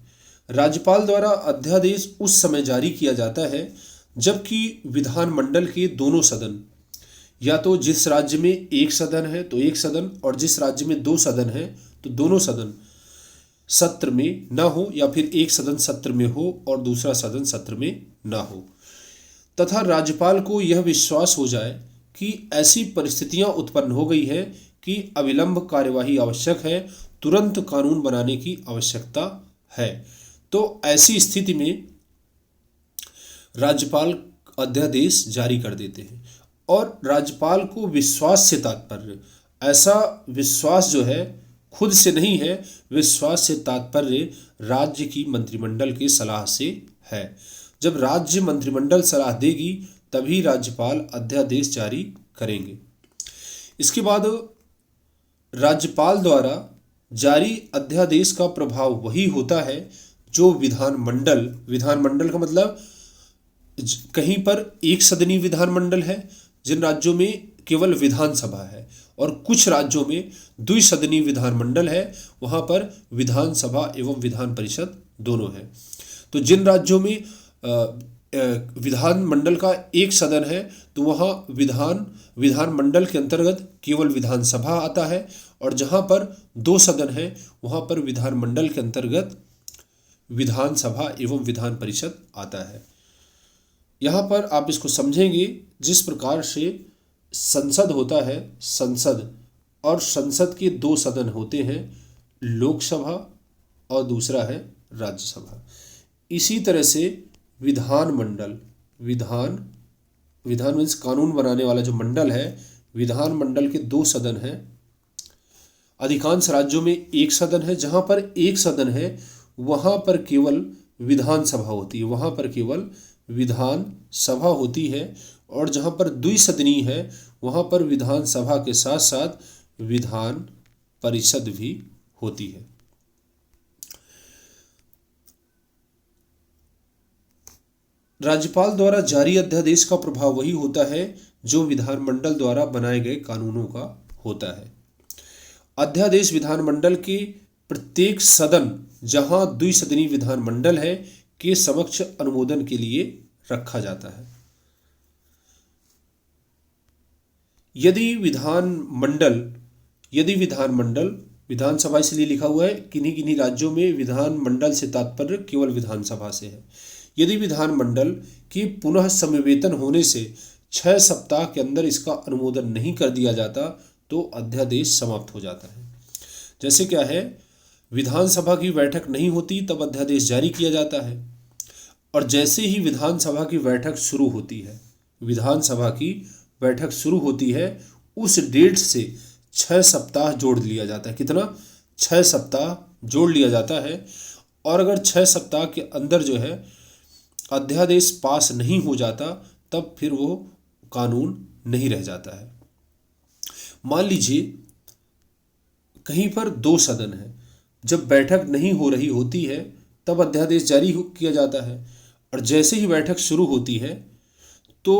राज्यपाल द्वारा अध्यादेश उस समय जारी किया जाता है जबकि विधानमंडल के दोनों सदन, या तो जिस राज्य में एक सदन है तो एक सदन और जिस राज्य में दो सदन है तो दोनों सदन सत्र में ना हो, या फिर एक सदन सत्र में हो और दूसरा सदन सत्र में ना हो, तथा राज्यपाल को यह विश्वास हो जाए कि ऐसी परिस्थितियां उत्पन्न हो गई है कि अविलंब कार्यवाही आवश्यक है, तुरंत कानून बनाने की आवश्यकता है। तो ऐसी स्थिति में राज्यपाल अध्यादेश जारी कर देते हैं। और राज्यपाल को विश्वास से तात्पर्य, ऐसा विश्वास जो है खुद से नहीं है, विश्वास से तात्पर्य राज्य की मंत्रिमंडल की सलाह से है। जब राज्य मंत्रिमंडल सलाह देगी तभी राज्यपाल अध्यादेश जारी करेंगे। इसके बाद राज्यपाल द्वारा जारी अध्यादेश का प्रभाव वही होता है जो विधानमंडल, विधानमंडल का मतलब कहीं पर एक सदनी विधानमंडल है जिन राज्यों में केवल विधानसभा है, और कुछ राज्यों में द्विसदनी विधानमंडल है, वहाँ पर विधानसभा एवं विधान परिषद दोनों है। तो जिन राज्यों में विधानमंडल का एक सदन है तो वहाँ विधानमंडल के अंतर्गत केवल विधानसभा आता है, और जहाँ पर दो सदन है वहाँ पर विधानमंडल के अंतर्गत विधानसभा एवं विधान परिषद आता है। यहाँ पर आप इसको समझेंगे, जिस प्रकार से संसद होता है, संसद और संसद के दो सदन होते हैं, लोकसभा और दूसरा है राज्यसभा। इसी तरह से विधानमंडल, विधान मीन्स कानून बनाने वाला जो मंडल है, विधानमंडल के दो सदन हैं। अधिकांश राज्यों में एक सदन है, जहाँ पर एक सदन है वहाँ पर केवल विधानसभा होती है, वहाँ पर केवल विधानसभा होती है, और जहाँ पर द्विसदनी है वहाँ पर विधानसभा के साथ साथ विधान परिषद भी होती है। राज्यपाल द्वारा जारी अध्यादेश का प्रभाव वही होता है जो विधानमंडल द्वारा बनाए गए कानूनों का होता है। अध्यादेश विधानमंडल के प्रत्येक सदन, जहां द्विसदनी विधानमंडल है, के समक्ष अनुमोदन के लिए रखा जाता है। यदि विधानमंडल, विधानसभा इसलिए लिखा हुआ है, किन्हीं किन्हीं राज्यों में विधानमंडल से तात्पर्य केवल विधानसभा से है। यदि विधानमंडल की पुनः समवेतन होने से 6 सप्ताह के अंदर इसका अनुमोदन नहीं कर दिया जाता तो अध्यादेश समाप्त हो जाता है। जैसे क्या है, विधानसभा की बैठक नहीं होती तब अध्यादेश जारी किया जाता है, और जैसे ही विधानसभा की बैठक शुरू होती है, विधानसभा की बैठक शुरू होती है, उस डेट से 6 सप्ताह जोड़ लिया जाता है। कितना? 6 सप्ताह जोड़ लिया जाता है। और अगर 6 सप्ताह के अंदर जो है अध्यादेश पास नहीं हो जाता तब फिर वो कानून नहीं रह जाता है। मान लीजिए कहीं पर दो सदन है, जब बैठक नहीं हो रही होती है तब अध्यादेश जारी किया जाता है, और जैसे ही बैठक शुरू होती है तो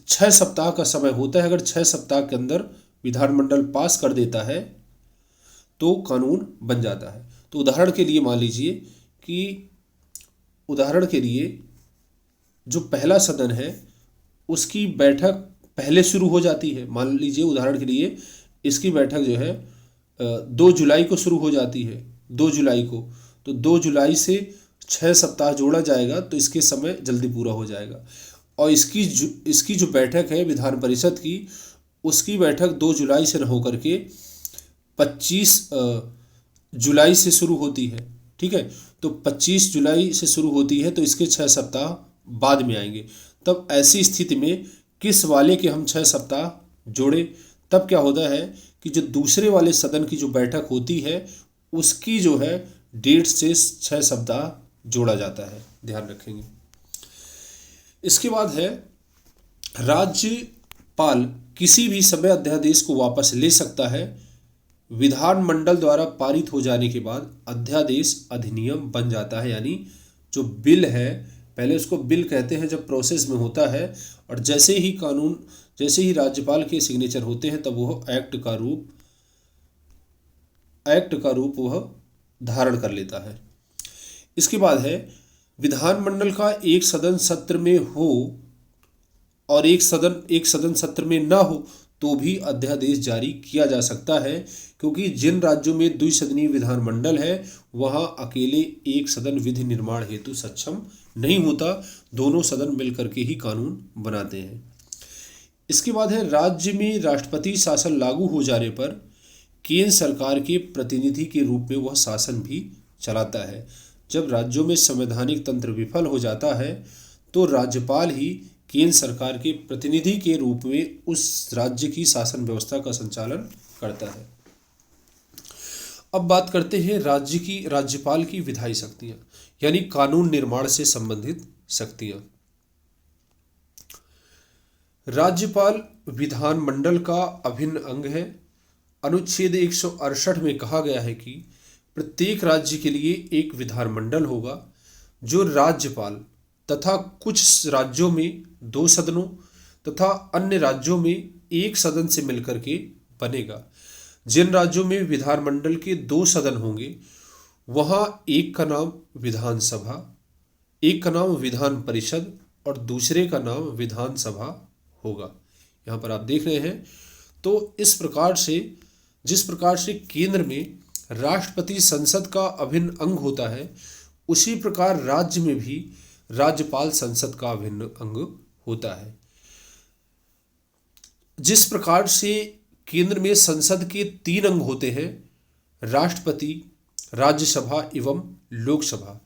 6 सप्ताह का समय होता है। अगर 6 सप्ताह के अंदर विधानमंडल पास कर देता है तो कानून बन जाता है। तो उदाहरण के लिए मान लीजिए कि जो पहला सदन है उसकी बैठक पहले शुरू हो जाती है। मान लीजिए उदाहरण के लिए इसकी बैठक जो है 2 जुलाई को शुरू हो जाती है, 2 जुलाई को। तो 2 जुलाई से 6 सप्ताह जोड़ा जाएगा तो इसके समय जल्दी पूरा हो जाएगा। और इसकी जो बैठक है विधान परिषद की, उसकी बैठक 2 जुलाई से न होकर के 25 जुलाई से शुरू होती है। ठीक है, तो 25 जुलाई से शुरू होती है, तो इसके 6 सप्ताह बाद में आएंगे। तब ऐसी स्थिति में किस वाले के हम 6 सप्ताह जोड़े, तब क्या होता है कि जो दूसरे वाले सदन की जो बैठक होती है उसकी जो है डेट से 6 सप्ताह जोड़ा जाता है, ध्यान रखेंगे। इसके बाद है राज्यपाल किसी भी समय अध्यादेश को वापस ले सकता है। विधानमंडल द्वारा पारित हो जाने के बाद अध्यादेश अधिनियम बन जाता है, यानी जो बिल है, पहले उसको बिल कहते हैं जब प्रोसेस में होता है, और जैसे ही राज्यपाल के सिग्नेचर होते हैं तब वह एक्ट का रूप वह धारण कर लेता है। इसके बाद है विधानमंडल का एक सदन सत्र में हो और एक सदन सत्र में ना हो तो भी अध्यादेश जारी किया जा सकता है, क्योंकि जिन राज्यों में द्विसदनीय विधानमंडल है वहां अकेले एक सदन विधि निर्माण हेतु सक्षम नहीं होता, दोनों सदन मिलकर के ही कानून बनाते हैं। इसके बाद है राज्य में राष्ट्रपति शासन लागू हो जाने पर केंद्र सरकार के प्रतिनिधि के रूप में वह शासन भी चलाता है। जब राज्यों में संवैधानिक तंत्र विफल हो जाता है तो राज्यपाल ही केंद्र सरकार के प्रतिनिधि के रूप में उस राज्य की शासन व्यवस्था का संचालन करता है। अब बात करते हैं राज्यपाल की विधायी शक्तियां, यानी कानून निर्माण से संबंधित शक्तियां। राज्यपाल विधानमंडल का अभिन्न अंग है। अनुच्छेद 168 में कहा गया है कि प्रत्येक राज्य के लिए एक विधानमंडल होगा जो राज्यपाल तथा कुछ राज्यों में 2 सदनों तथा अन्य राज्यों में 1 सदन से मिलकर के बनेगा। जिन राज्यों में विधानमंडल के 2 सदन होंगे वहां एक का नाम विधानसभा, एक का नाम विधान परिषद और दूसरे का नाम विधानसभा होगा। यहाँ पर आप देख रहे हैं। तो इस प्रकार से जिस प्रकार से केंद्र में राष्ट्रपति संसद का अभिन्न अंग होता है, उसी प्रकार राज्य में भी राज्यपाल संसद का अभिन्न अंग होता है। जिस प्रकार से केंद्र में संसद के 3 अंग होते हैं, राष्ट्रपति, राज्यसभा एवं लोकसभा,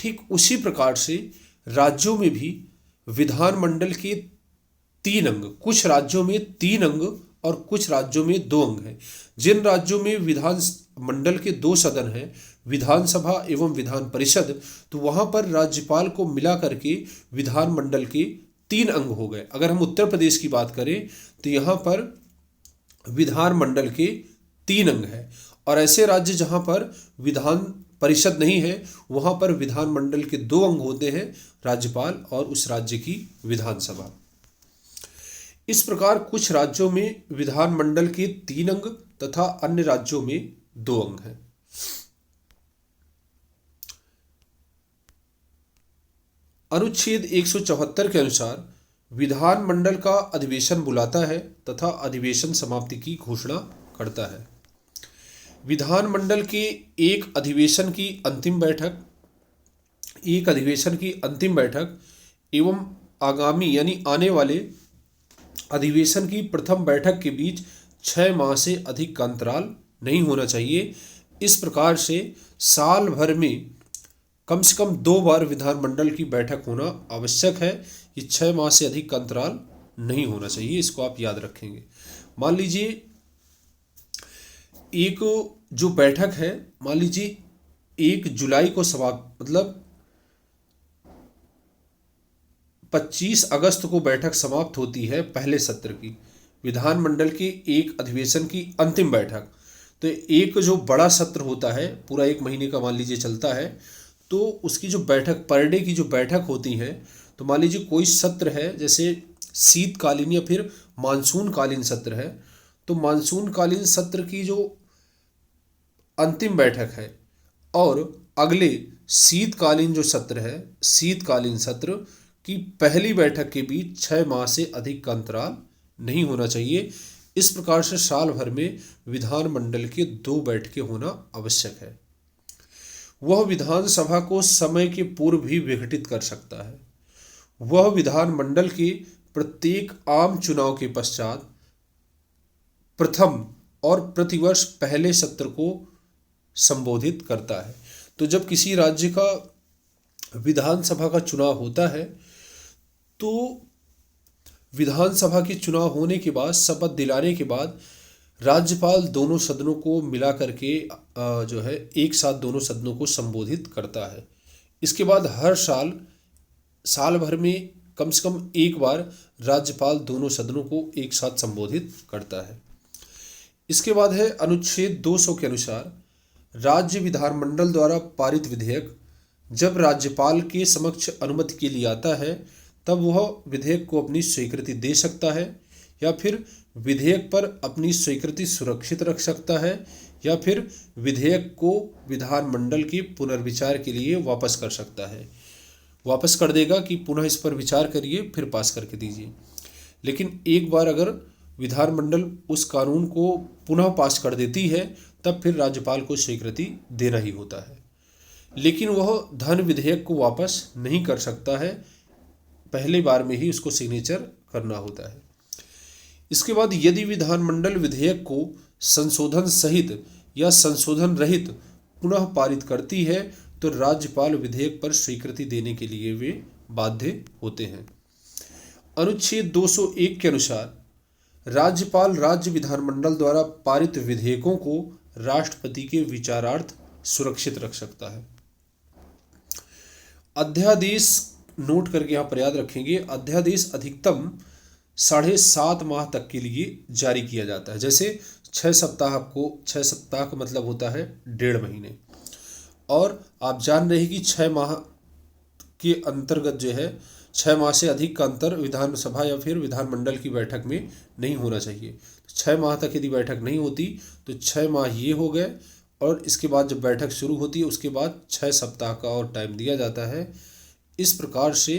ठीक उसी प्रकार से राज्यों में भी विधानमंडल के 3 अंग, कुछ राज्यों में 3 अंग और कुछ राज्यों में 2 अंग हैं। जिन राज्यों में विधानमंडल के 2 सदन हैं, विधानसभा एवं विधान परिषद, तो वहां पर राज्यपाल को मिला करके विधानमंडल के 3 अंग हो गए। अगर हम उत्तर प्रदेश की बात करें तो यहाँ पर विधानमंडल के 3 अंग हैं, और ऐसे राज्य जहां पर विधान परिषद नहीं है वहां पर विधानमंडल के 2 अंग होते हैं, राज्यपाल और उस राज्य की विधानसभा। इस प्रकार कुछ राज्यों में विधानमंडल के 3 अंग तथा अन्य राज्यों में 2 अंग हैं। अनुच्छेद 174 के अनुसार विधानमंडल का अधिवेशन बुलाता है तथा अधिवेशन समाप्ति की घोषणा करता है। विधानमंडल के एक अधिवेशन की अंतिम बैठक एवं आगामी यानी आने वाले अधिवेशन की प्रथम बैठक के बीच 6 माह से अधिक का अंतराल नहीं होना चाहिए। इस प्रकार से साल भर में कम से कम 2 बार विधानमंडल की बैठक होना आवश्यक है। ये 6 माह से अधिक का अंतराल नहीं होना चाहिए, इसको आप याद रखेंगे। मान लीजिए एक जो बैठक है, मान लीजिए 1 जुलाई को समाप्त, मतलब 25 अगस्त को बैठक समाप्त होती है पहले सत्र की, विधानमंडल के एक अधिवेशन की अंतिम बैठक। तो एक जो बड़ा सत्र होता है पूरा 1 महीने का मान लीजिए चलता है, तो उसकी जो बैठक पर डे की जो बैठक होती है, तो मान लीजिए कोई सत्र है जैसे शीतकालीन या फिर मानसून कालीन सत्र है, तो मानसून कालीन सत्र की जो अंतिम बैठक है और अगले शीतकालीन जो सत्र है, शीतकालीन सत्र की पहली बैठक के बीच 6 माह से अधिक का अंतराल नहीं होना चाहिए। इस प्रकार से साल भर में विधानमंडल के 2 बैठकें होना आवश्यक है। वह विधानसभा को समय के पूर्व भी विघटित कर सकता है। वह विधानमंडल के प्रत्येक आम चुनाव के पश्चात प्रथम और प्रतिवर्ष पहले सत्र को संबोधित करता है। तो जब किसी राज्य का विधानसभा का चुनाव होता है तो विधानसभा के चुनाव होने के बाद, शपथ दिलाने के बाद, राज्यपाल दोनों सदनों को मिला करके जो है एक साथ दोनों सदनों को संबोधित करता है। इसके बाद हर साल भर में कम से कम एक बार राज्यपाल दोनों सदनों को एक साथ संबोधित करता है। इसके बाद है अनुच्छेद 200 के अनुसार राज्य विधानमंडल द्वारा पारित विधेयक जब राज्यपाल के समक्ष अनुमति के लिए आता है तब वह विधेयक को अपनी स्वीकृति दे सकता है, या फिर विधेयक पर अपनी स्वीकृति सुरक्षित रख सकता है, या फिर विधेयक को विधानमंडल के पुनर्विचार के लिए वापस कर सकता है। वापस कर देगा कि पुनः इस पर विचार करिए फिर पास करके दीजिए। लेकिन एक बार अगर विधानमंडल उस कानून को पुनः पास कर देती है तब फिर राज्यपाल को स्वीकृति देना ही होता है। लेकिन वह धन विधेयक को वापस नहीं कर सकता है, पहली बार में ही उसको सिग्नेचर करना होता है। इसके बाद यदि विधानमंडल विधेयक को संशोधन सहित या संशोधन रहित पुनः पारित करती है तो राज्यपाल विधेयक पर स्वीकृति देने के लिए वे बाध्य होते हैं। अनुच्छेद 201 के अनुसार राज्यपाल राज्य विधानमंडल द्वारा पारित विधेयकों को राष्ट्रपति के विचारार्थ सुरक्षित रख सकता है। अध्यादेश नोट करके यहाँ पर याद रखेंगे, अध्यादेश अधिकतम 7.5 माह तक के लिए जारी किया जाता है। जैसे 6 सप्ताह का मतलब होता है 1.5 महीने, और आप जान रहे हैं कि 6 माह के अंतर्गत जो है 6 माह से अधिक का अंतर विधानसभा या फिर विधानमंडल की बैठक में नहीं होना चाहिए। 6 माह तक यदि बैठक नहीं होती तो 6 माह ये हो गए, और इसके बाद जब बैठक शुरू होती है उसके बाद 6 सप्ताह का और टाइम दिया जाता है। इस प्रकार से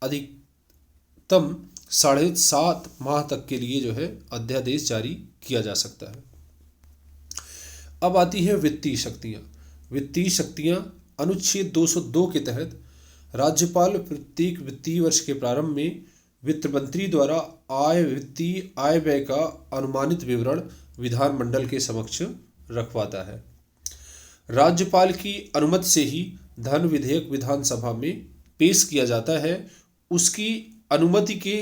अधिकतम 7.5 माह तक के लिए जो है अध्यादेश जारी किया जा सकता है। अब आती है वित्तीय शक्तियाँ। वित्तीय शक्तियाँ अनुच्छेद 202 के तहत राज्यपाल प्रत्येक वित्तीय वर्ष के प्रारंभ में वित्त मंत्री द्वारा वित्तीय आय व्यय का अनुमानित विवरण विधानमंडल के समक्ष रखवाता है। राज्यपाल की अनुमति से ही धन विधेयक विधानसभा में पेश किया जाता है। उसकी अनुमति के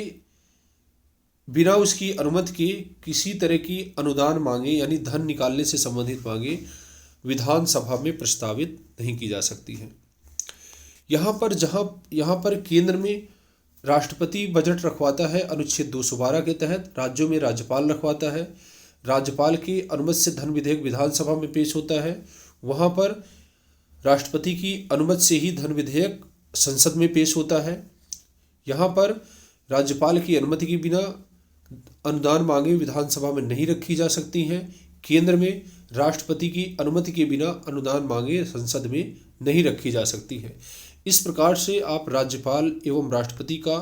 बिना, उसकी अनुमति के किसी तरह की अनुदान मांगे यानी धन निकालने से संबंधित मांगे विधानसभा में प्रस्तावित नहीं की जा सकती है। यहाँ पर केंद्र में राष्ट्रपति बजट रखवाता है अनुच्छेद 212 के तहत, राज्यों में राज्यपाल रखवाता है। राज्यपाल की अनुमति से धन विधेयक विधानसभा में पेश होता है। वहाँ पर राष्ट्रपति की अनुमति से ही धन विधेयक संसद में पेश होता है। यहाँ पर राज्यपाल की अनुमति के बिना अनुदान मांगे विधानसभा में नहीं रखी जा सकती हैं। केंद्र में राष्ट्रपति की अनुमति के बिना अनुदान मांगे संसद में नहीं रखी जा सकती है। इस प्रकार से आप राज्यपाल एवं राष्ट्रपति का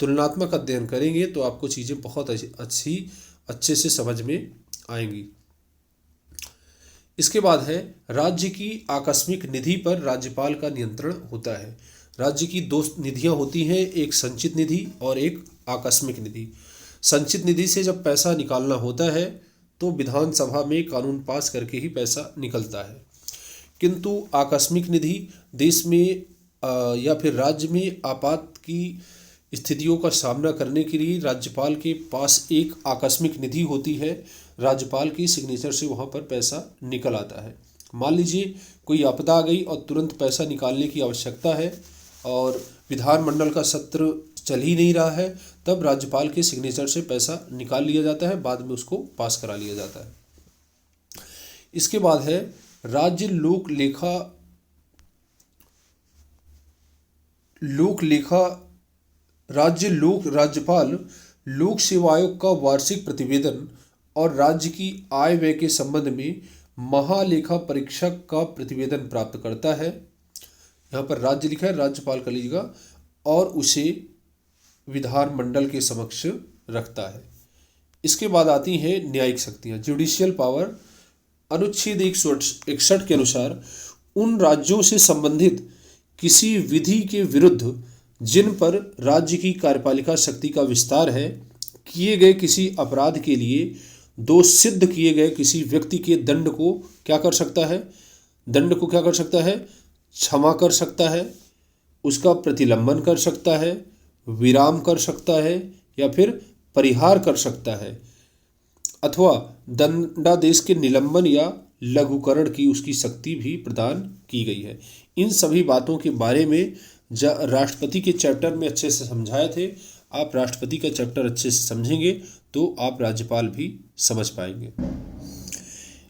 तुलनात्मक अध्ययन करेंगे तो आपको चीज़ें बहुत अच्छे से समझ में आएंगी। इसके बाद है राज्य की आकस्मिक निधि पर राज्यपाल का नियंत्रण होता है। राज्य की 2 निधियां होती हैं, एक संचित निधि और एक आकस्मिक निधि। संचित निधि से जब पैसा निकालना होता है तो विधानसभा में कानून पास करके ही पैसा निकलता है, किंतु आकस्मिक निधि देश में या फिर राज्य में आपात की स्थितियों का सामना करने के लिए राज्यपाल के पास एक आकस्मिक निधि होती है। राज्यपाल की सिग्नेचर से वहाँ पर पैसा निकल आता है। मान लीजिए कोई आपदा आ गई और तुरंत पैसा निकालने की आवश्यकता है और विधानमंडल का सत्र चल ही नहीं रहा है, तब राज्यपाल के सिग्नेचर से पैसा निकाल लिया जाता है, बाद में उसको पास करा लिया जाता है। इसके बाद है राज्य राज्यपाल लोक सेवा आयोग का वार्षिक प्रतिवेदन और राज्य की आय व्यय के संबंध में महालेखा परीक्षक का प्रतिवेदन प्राप्त करता है। यहाँ पर राज्य लिखा है, राज्यपाल का लीजिएगा, और उसे विधानमंडल के समक्ष रखता है। इसके बाद आती हैं न्यायिक शक्तियाँ, जुडिशियल पावर। अनुच्छेद 161 के अनुसार उन राज्यों से संबंधित किसी विधि के विरुद्ध जिन पर राज्य की कार्यपालिका शक्ति का विस्तार है, किए गए किसी अपराध के लिए दोष सिद्ध किए गए किसी व्यक्ति के दंड को क्या कर सकता है, क्षमा कर सकता है, उसका प्रतिलंबन कर सकता है, विराम कर सकता है या फिर परिहार कर सकता है, अथवा दंडादेश के निलंबन या लघुकरण की उसकी शक्ति भी प्रदान की गई है। इन सभी बातों के बारे में राष्ट्रपति के चैप्टर में अच्छे से समझाए थे। आप राष्ट्रपति का चैप्टर अच्छे से समझेंगे तो आप राज्यपाल भी समझ पाएंगे।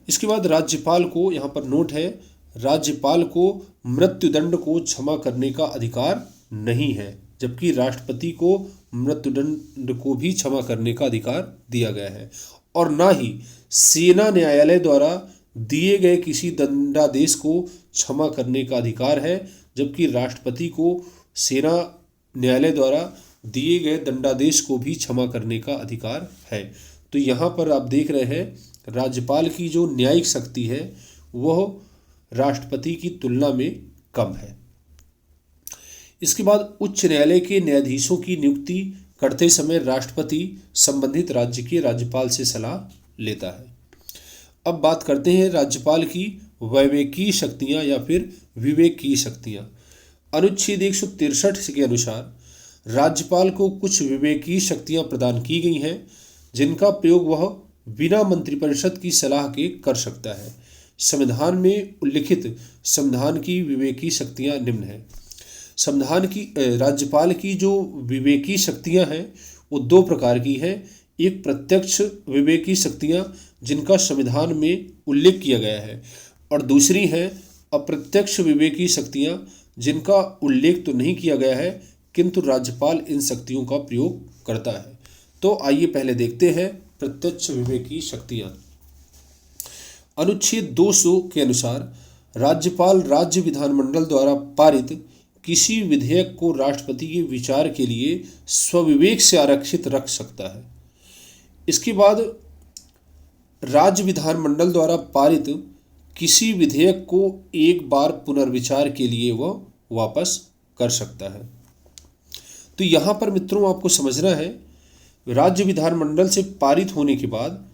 इसके बाद राज्यपाल को, यहाँ पर नोट है, राज्यपाल को मृत्युदंड को क्षमा करने का अधिकार नहीं है, जबकि राष्ट्रपति को मृत्युदंड को भी क्षमा करने का अधिकार दिया गया है। और ना ही सेना न्यायालय द्वारा दिए गए किसी दंडादेश को क्षमा करने का अधिकार है, जबकि राष्ट्रपति को सेना न्यायालय द्वारा दिए गए दंडादेश को भी क्षमा करने का अधिकार है। तो यहाँ पर आप देख रहे हैं राज्यपाल की जो न्यायिक शक्ति है वह राष्ट्रपति की तुलना में कम है। इसके बाद उच्च न्यायालय के न्यायाधीशों की नियुक्ति करते समय राष्ट्रपति संबंधित राज्य के राज्यपाल से सलाह लेता है। अब बात करते हैं राज्यपाल की वैवेकीय शक्तियां या फिर विवेक की शक्तियां। अनुच्छेद 163 के अनुसार राज्यपाल को कुछ विवेकीय शक्तियां प्रदान की गई हैं, जिनका प्रयोग वह बिना मंत्रिपरिषद की सलाह के कर सकता है। संविधान में उल्लिखित संविधान की विवेकीय शक्तियां निम्न हैं। संविधान की राज्यपाल की जो विवेकीय शक्तियां हैं वो दो प्रकार की हैं। एक प्रत्यक्ष विवेकीय शक्तियां जिनका संविधान में उल्लेख किया गया है, और दूसरी है अप्रत्यक्ष विवेकीय शक्तियां जिनका उल्लेख तो नहीं किया गया है किंतु राज्यपाल इन शक्तियों का प्रयोग करता है। तो आइए पहले देखते हैं प्रत्यक्ष विवेकीय शक्तियां। अनुच्छेद 200 के अनुसार राज्यपाल राज्य विधानमंडल द्वारा पारित किसी विधेयक को राष्ट्रपति के विचार के लिए स्वविवेक से आरक्षित रख सकता है। इसके बाद राज्य विधानमंडल द्वारा पारित किसी विधेयक को एक बार पुनर्विचार के लिए वह वापस कर सकता है। तो यहाँ पर मित्रों आपको समझना है, राज्य विधानमंडल से पारित होने के बाद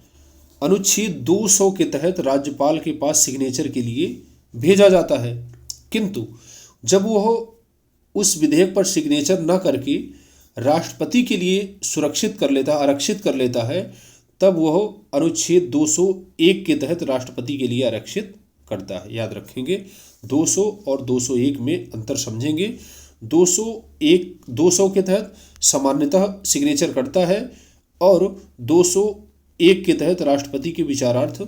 अनुच्छेद 200 के तहत राज्यपाल के पास सिग्नेचर के लिए भेजा जाता है, किंतु जब वह उस विधेयक पर सिग्नेचर न करके राष्ट्रपति के लिए आरक्षित कर लेता है, तब वह अनुच्छेद 201 के तहत राष्ट्रपति के लिए आरक्षित करता है। याद रखेंगे 200 और 201 में अंतर समझेंगे। 200 के तहत सामान्यतः सिग्नेचर करता है और 201 के तहत राष्ट्रपति के विचारार्थ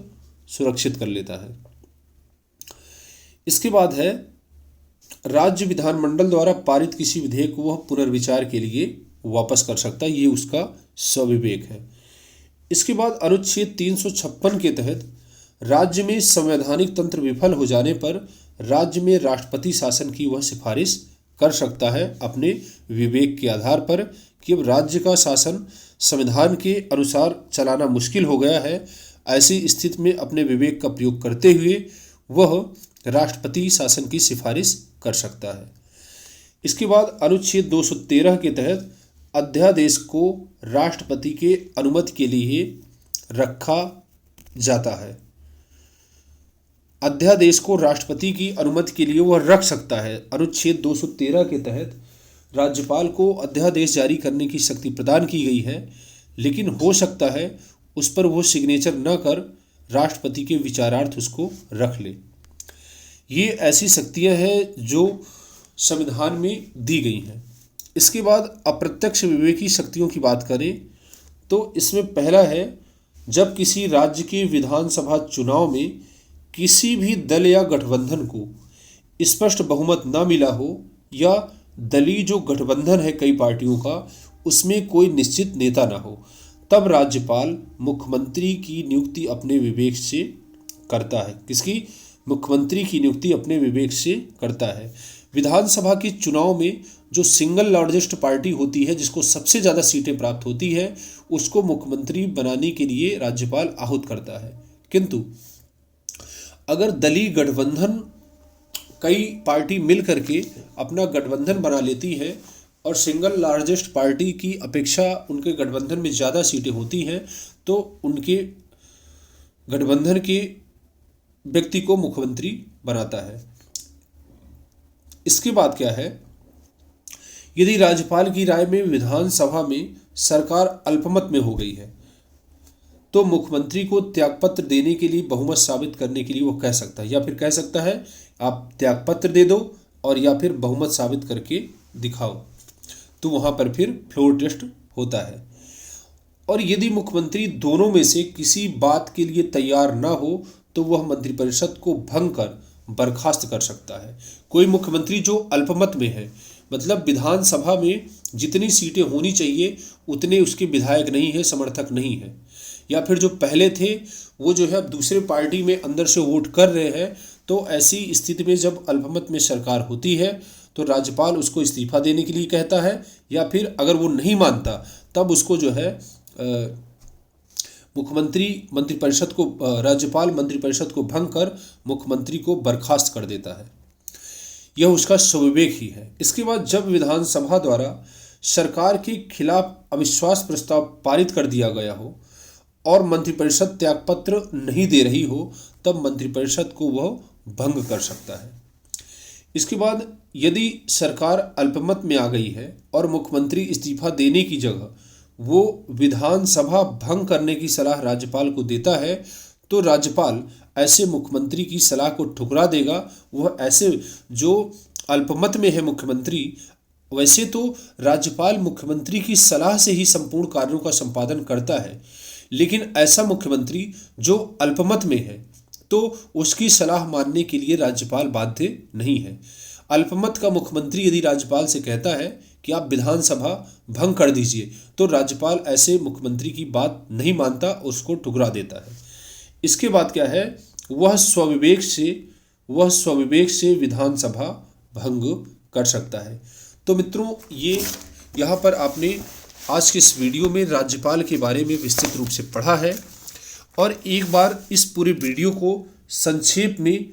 सुरक्षित कर लेता है। इसके बाद है राज्य विधानमंडल द्वारा पारित किसी विधेयक को वह पुनर्विचार के लिए वापस कर सकता है, ये उसका स्वविवेक है। इसके बाद अनुच्छेद 356 के तहत राज्य में संवैधानिक तंत्र विफल हो जाने पर राज्य में राष्ट्रपति शासन की वह सिफारिश कर सकता है अपने विवेक के आधार पर कि अब राज्य का शासन संविधान के अनुसार चलाना मुश्किल हो गया है। ऐसी स्थिति में अपने विवेक का प्रयोग करते हुए वह राष्ट्रपति शासन की सिफारिश कर सकता है। इसके बाद अनुच्छेद 213 के तहत अध्यादेश को राष्ट्रपति के अनुमति के लिए रखा जाता है। अध्यादेश को राष्ट्रपति की अनुमति के लिए वह रख सकता है। अनुच्छेद 213 के तहत राज्यपाल को अध्यादेश जारी करने की शक्ति प्रदान की गई है, लेकिन हो सकता है उस पर वो सिग्नेचर न कर राष्ट्रपति के विचारार्थ उसको रख ले। ये ऐसी शक्तियां हैं जो संविधान में दी गई हैं। इसके बाद अप्रत्यक्ष विवेकी शक्तियों की बात करें तो इसमें पहला है, जब किसी राज्य के विधानसभा चुनाव में किसी भी दल या गठबंधन को स्पष्ट बहुमत न मिला हो या दलीय जो गठबंधन है कई पार्टियों का उसमें कोई निश्चित नेता ना हो, तब राज्यपाल मुख्यमंत्री की नियुक्ति अपने विवेक से करता है। किसकी? मुख्यमंत्री की नियुक्ति अपने विवेक से करता है। विधानसभा के चुनाव में जो सिंगल लार्जेस्ट पार्टी होती है, जिसको सबसे ज़्यादा सीटें प्राप्त होती है, उसको मुख्यमंत्री बनाने के लिए राज्यपाल आहूत करता है। किंतु अगर दलीय गठबंधन कई पार्टी मिल करके अपना गठबंधन बना लेती है और सिंगल लार्जेस्ट पार्टी की अपेक्षा उनके गठबंधन में ज़्यादा सीटें होती हैं तो उनके गठबंधन के व्यक्ति को मुख्यमंत्री बनाता है। इसके बाद क्या है, यदि राज्यपाल की राय में विधानसभा में सरकार अल्पमत में हो गई है तो मुख्यमंत्री को त्यागपत्र देने के लिए, बहुमत साबित करने के लिए वो कह सकता है, या फिर कह सकता है आप त्यागपत्र दे दो और या फिर बहुमत साबित करके दिखाओ, तो वहां पर फिर फ्लोर टेस्ट होता है। और यदि मुख्यमंत्री दोनों में से किसी बात के लिए तैयार ना हो तो वह मंत्रिपरिषद को भंग कर बर्खास्त कर सकता है। कोई मुख्यमंत्री जो अल्पमत में है, मतलब विधानसभा में जितनी सीटें होनी चाहिए उतने उसके विधायक नहीं है, समर्थक नहीं है, या फिर जो पहले थे वो जो है अब दूसरे पार्टी में अंदर से वोट कर रहे हैं, तो ऐसी स्थिति में जब अल्पमत में सरकार होती है तो राज्यपाल उसको इस्तीफा देने के लिए कहता है, या फिर अगर वो नहीं मानता तब उसको जो है राज्यपाल मंत्रिपरिषद को भंग कर मुख्यमंत्री को बर्खास्त कर देता है। यह उसका स्वविवेक ही है। इसके बाद जब विधानसभा द्वारा सरकार के खिलाफ अविश्वास प्रस्ताव पारित कर दिया गया हो और मंत्रिपरिषद त्यागपत्र नहीं दे रही हो तब मंत्रिपरिषद को वह भंग कर सकता है। इसके बाद यदि सरकार अल्पमत में आ गई है और मुख्यमंत्री इस्तीफा देने की जगह वो विधानसभा भंग करने की सलाह राज्यपाल को देता है तो राज्यपाल ऐसे मुख्यमंत्री की सलाह को ठुकरा देगा। वह ऐसे जो अल्पमत में है मुख्यमंत्री, वैसे तो राज्यपाल मुख्यमंत्री की सलाह से ही संपूर्ण कार्यों का संपादन करता है, लेकिन ऐसा मुख्यमंत्री जो अल्पमत में है तो उसकी सलाह मानने के लिए राज्यपाल बाध्य नहीं है। अल्पमत का मुख्यमंत्री यदि राज्यपाल से कहता है कि आप विधानसभा भंग कर दीजिए तो राज्यपाल ऐसे मुख्यमंत्री की बात नहीं मानता, उसको ठुकरा देता है। इसके बाद क्या है, वह स्वविवेक से विधानसभा भंग कर सकता है। तो मित्रों, ये यहाँ पर आपने आज के इस वीडियो में राज्यपाल के बारे में विस्तृत रूप से पढ़ा है। और एक बार इस पूरे वीडियो को संक्षेप में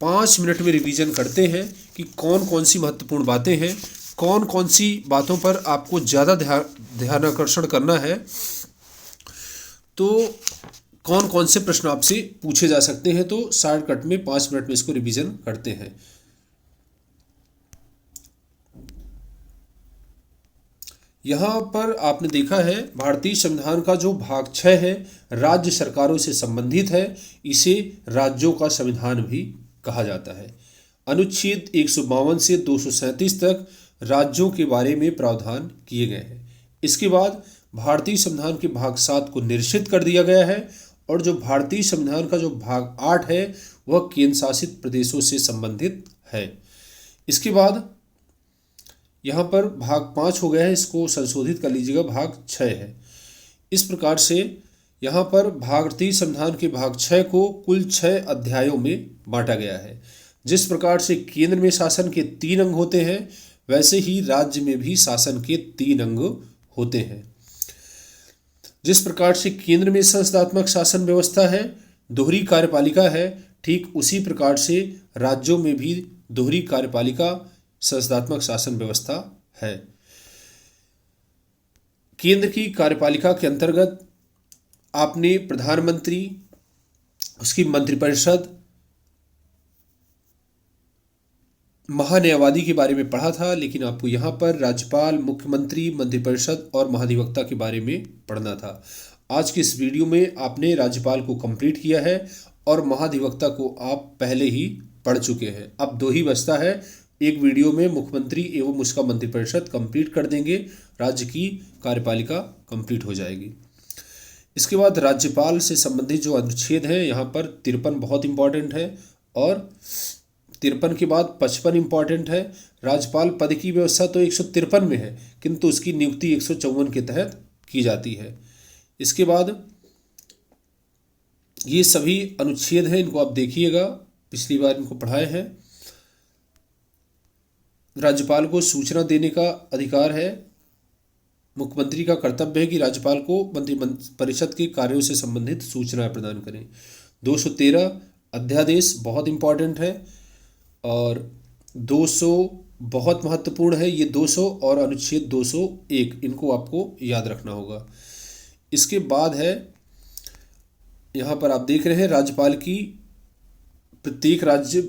5 मिनट में रिवीजन करते हैं कि कौन कौन सी महत्वपूर्ण बातें हैं, कौन कौन सी बातों पर आपको ज़्यादा ध्यानाकर्षण करना है, तो कौन कौन से प्रश्न आपसे पूछे जा सकते हैं। तो शॉर्टकट में 5 मिनट में इसको रिवीजन करते हैं। यहाँ पर आपने देखा है भारतीय संविधान का जो भाग 6 है राज्य सरकारों से संबंधित है, इसे राज्यों का संविधान भी कहा जाता है। अनुच्छेद 152 से 237 तक राज्यों के बारे में प्रावधान किए गए हैं। इसके बाद भारतीय संविधान के भाग 7 को निरसित कर दिया गया है और जो भारतीय संविधान का जो भाग 8 है वह केंद्र शासित प्रदेशों से संबंधित है। इसके बाद यहाँ पर भाग 5 हो गया है, इसको संशोधित कर लीजिएगा, भाग 6 है। इस प्रकार से यहाँ पर भारतीय संविधान के भाग 6 को कुल 6 अध्यायों में बांटा गया है। जिस प्रकार से केंद्र में शासन के 3 अंग होते हैं वैसे ही राज्य में भी शासन के 3 अंग होते हैं। जिस प्रकार से केंद्र में संसदात्मक शासन व्यवस्था है, दोहरी कार्यपालिका है, ठीक उसी प्रकार से राज्यों में भी दोहरी कार्यपालिका संसदात्मक शासन व्यवस्था है। केंद्र की कार्यपालिका के अंतर्गत आपने प्रधानमंत्री, उसकी मंत्रिपरिषद, महान्यायवादी के बारे में पढ़ा था, लेकिन आपको यहाँ पर राज्यपाल, मुख्यमंत्री, मंत्रिपरिषद और महाधिवक्ता के बारे में पढ़ना था। आज के इस वीडियो में आपने राज्यपाल को कंप्लीट किया है और महाधिवक्ता को आप पहले ही पढ़ चुके हैं। अब 2 ही बचता है। एक वीडियो में मुख्यमंत्री एवं उसका मंत्रिपरिषद कंप्लीट कर देंगे, राज्य की कार्यपालिका कंप्लीट हो जाएगी। इसके बाद राज्यपाल से संबंधित जो अनुच्छेद हैं यहाँ पर 53 बहुत इंपॉर्टेंट है और 53 के बाद 55 इंपॉर्टेंट है। राज्यपाल पद की व्यवस्था तो 153 में है किंतु उसकी नियुक्ति 154 के तहत की जाती है। इसके बाद ये सभी अनुच्छेद हैं, इनको आप देखिएगा, पिछली बार इनको पढ़ाए हैं। राज्यपाल को सूचना देने का अधिकार है। मुख्यमंत्री का कर्तव्य है कि राज्यपाल को मंत्रिपरिषद के कार्यों से संबंधित सूचनाएं प्रदान करें। 213 अध्यादेश बहुत इंपॉर्टेंट है और बहुत महत्वपूर्ण है ये 200 और अनुच्छेद 201, इनको आपको याद रखना होगा। इसके बाद है, यहाँ पर आप देख रहे हैं, राज्यपाल की प्रत्येक राज्य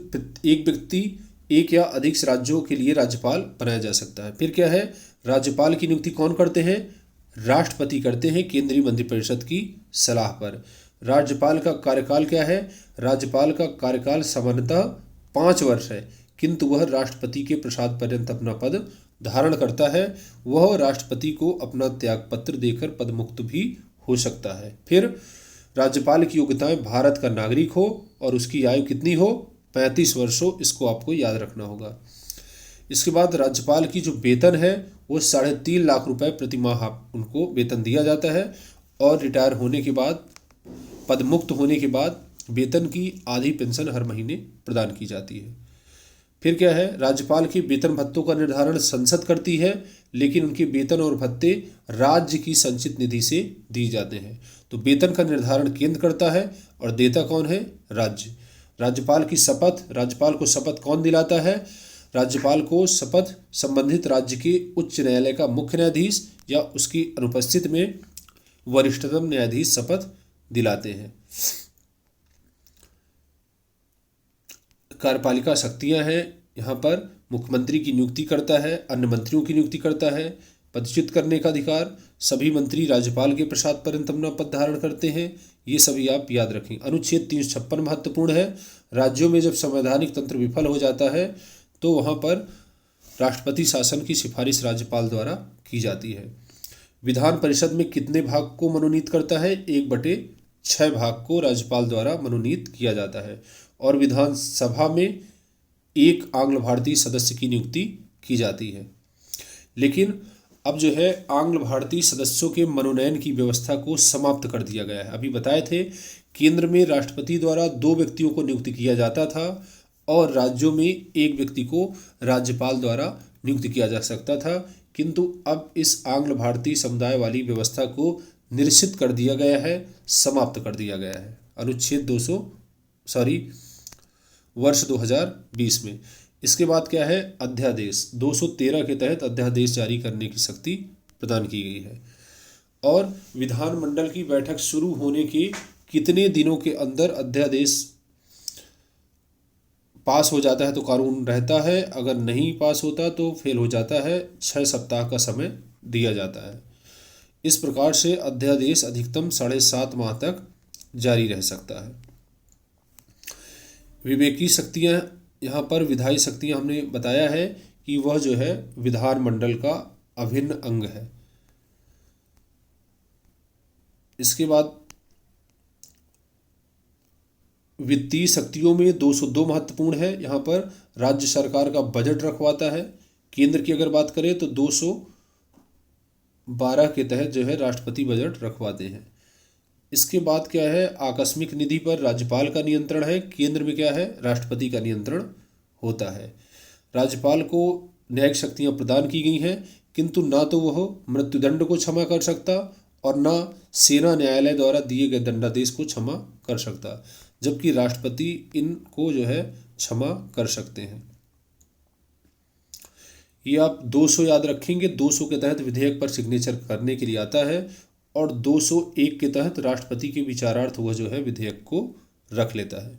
एक व्यक्ति एक या अधिक राज्यों के लिए राज्यपाल बनाया जा सकता है। फिर क्या है, राज्यपाल की नियुक्ति कौन करते हैं? राष्ट्रपति करते हैं केंद्रीय मंत्रिपरिषद की सलाह पर। राज्यपाल का कार्यकाल क्या है? राज्यपाल का कार्यकाल सामान्यतः 5 वर्ष है, किंतु वह राष्ट्रपति के प्रसाद पर्यंत अपना पद धारण करता है। वह राष्ट्रपति को अपना त्यागपत्र देकर पदमुक्त भी हो सकता है। फिर राज्यपाल की योग्यताएं भारत का नागरिक हो और उसकी आयु कितनी हो? 35 वर्ष हो। इसको आपको याद रखना होगा। इसके बाद राज्यपाल की जो वेतन है वो 3.5 लाख रुपए प्रति माह उनको वेतन दिया जाता है और रिटायर होने के बाद, पदमुक्त होने के बाद वेतन की आधी पेंशन हर महीने प्रदान की जाती है। फिर क्या है, राज्यपाल के वेतन भत्तों का निर्धारण संसद करती है, लेकिन उनके वेतन और भत्ते राज्य की संचित निधि से दिए जाते हैं। तो वेतन का निर्धारण केंद्र करता है और देता कौन है? राज्य। राज्यपाल की शपथ, राज्यपाल को शपथ कौन दिलाता है? राज्यपाल को शपथ संबंधित राज्य के उच्च न्यायालय का मुख्य न्यायाधीश या उसकी अनुपस्थिति में वरिष्ठतम न्यायाधीश शपथ दिलाते हैं। कार्यपालिका शक्तियां हैं, यहाँ पर मुख्यमंत्री की नियुक्ति करता है, अन्य मंत्रियों की नियुक्ति करता है, पदच्युत करने का अधिकार, सभी मंत्री राज्यपाल के प्रसाद पर्यंत अपना पद धारण करते हैं। ये सभी आप याद रखें। अनुच्छेद 356 महत्वपूर्ण है। राज्यों में जब संवैधानिक तंत्र विफल हो जाता है तो वहाँ पर राष्ट्रपति शासन की सिफारिश राज्यपाल द्वारा की जाती है। विधान परिषद में कितने भाग को मनोनीत करता है? 1/6 भाग को राज्यपाल द्वारा मनोनीत किया जाता है। और विधानसभा में एक आंग्ल भारतीय सदस्य की नियुक्ति की जाती है। लेकिन अब जो है आंग्ल भारतीय सदस्यों के मनोनयन की व्यवस्था को समाप्त कर दिया गया है। अभी बताए थे केंद्र में राष्ट्रपति द्वारा 2 व्यक्तियों को नियुक्त किया जाता था और राज्यों में एक व्यक्ति को राज्यपाल द्वारा नियुक्त किया जा सकता था, किंतु अब इस आंग्ल भारतीय समुदाय वाली व्यवस्था को निरसित कर दिया गया है, समाप्त कर दिया गया है अनुच्छेद वर्ष 2020 में। इसके बाद क्या है, अध्यादेश 213 के तहत अध्यादेश जारी करने की शक्ति प्रदान की गई है। और विधानमंडल की बैठक शुरू होने के कितने दिनों के अंदर अध्यादेश पास हो जाता है तो कानून रहता है, अगर नहीं पास होता तो फेल हो जाता है। 6 सप्ताह का समय दिया जाता है। इस प्रकार से अध्यादेश अधिकतम 7.5 माह तक जारी रह सकता है। विवेकी शक्तियाँ, यहाँ पर विधायी शक्तियाँ हमने बताया है कि वह जो है विधानमंडल का अभिन्न अंग है। इसके बाद वित्तीय शक्तियों में 202 महत्वपूर्ण है। यहाँ पर राज्य सरकार का बजट रखवाता है। केंद्र की अगर बात करें तो 212 के तहत जो है राष्ट्रपति बजट रखवाते हैं। इसके बाद क्या है, आकस्मिक निधि पर राज्यपाल का नियंत्रण है। केंद्र में क्या है, राष्ट्रपति का नियंत्रण होता है। राज्यपाल को न्यायिक शक्तियाँ प्रदान की गई हैं, किंतु ना तो वह मृत्युदंड को क्षमा कर सकता और ना सेना न्यायालय द्वारा दिए गए दंडादेश को क्षमा कर सकता, जबकि राष्ट्रपति इनको जो है क्षमा कर सकते हैं। ये आप 200 याद रखेंगे। 200 के तहत विधेयक पर सिग्नेचर करने के लिए आता है और 201 के तहत राष्ट्रपति के विचारार्थ वह जो है विधेयक को रख लेता है।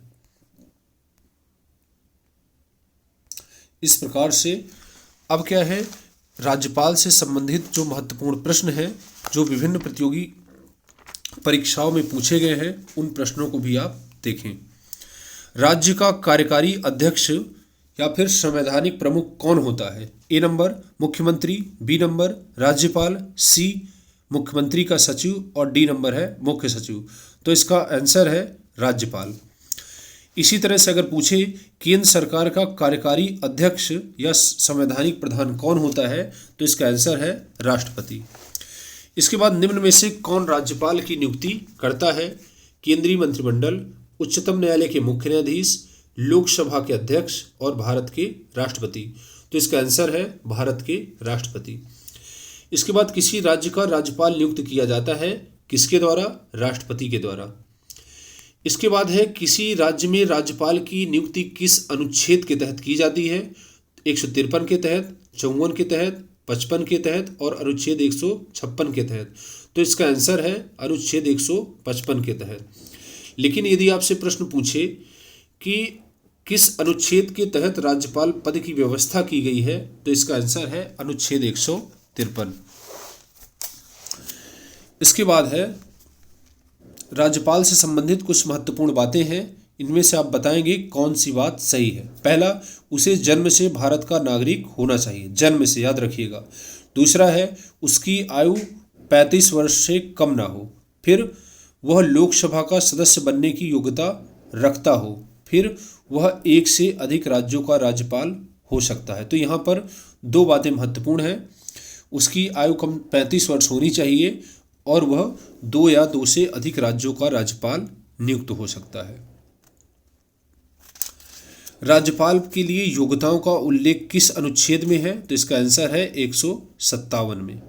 इस प्रकार से अब क्या है, राज्यपाल से संबंधित जो महत्वपूर्ण प्रश्न हैं जो विभिन्न प्रतियोगी परीक्षाओं में पूछे गए हैं, उन प्रश्नों को भी आप देखें। राज्य का कार्यकारी अध्यक्ष या फिर संवैधानिक प्रमुख कौन होता है? ए नंबर मुख्यमंत्री, बी नंबर राज्यपाल, सी मुख्यमंत्री का सचिव और डी नंबर है मुख्य सचिव। तो इसका आंसर है राज्यपाल। इसी तरह से अगर पूछे केंद्र सरकार का कार्यकारी अध्यक्ष या संवैधानिक प्रधान कौन होता है, तो इसका आंसर है राष्ट्रपति। इसके बाद निम्न में से कौन राज्यपाल की नियुक्ति करता है? केंद्रीय मंत्रिमंडल, उच्चतम न्यायालय के मुख्य न्यायाधीश, लोकसभा के अध्यक्ष और भारत के राष्ट्रपति। तो इसका आंसर है भारत के राष्ट्रपति। इसके बाद किसी राज्य का राज्यपाल नियुक्त किया जाता है किसके द्वारा? राष्ट्रपति के द्वारा। इसके बाद है किसी राज्य में राज्यपाल की नियुक्ति किस अनुच्छेद के तहत की जाती है? 153 के तहत, 54 के तहत, 55 के तहत और अनुच्छेद 156 के तहत। तो इसका आंसर है अनुच्छेद 155 के तहत। लेकिन यदि आपसे प्रश्न पूछे कि किस अनुच्छेद के तहत राज्यपाल पद की व्यवस्था की गई है, तो इसका आंसर है अनुच्छेद 153। इसके बाद है राज्यपाल से संबंधित कुछ महत्वपूर्ण बातें हैं, इनमें से आप बताएंगे कौन सी बात सही है। पहला, उसे जन्म से भारत का नागरिक होना चाहिए, जन्म से, याद रखिएगा। दूसरा है उसकी आयु 35 वर्ष से कम ना हो। फिर वह लोकसभा का सदस्य बनने की योग्यता रखता हो। फिर वह एक से अधिक राज्यों का राज्यपाल हो सकता है। तो यहाँ पर दो बातें महत्वपूर्ण हैं, उसकी आयु कम 35 वर्ष होनी चाहिए और वह 2 या 2 से अधिक राज्यों का राज्यपाल नियुक्त हो सकता है। राज्यपाल के लिए योग्यताओं का उल्लेख किस अनुच्छेद में है, तो इसका आंसर है 157 में।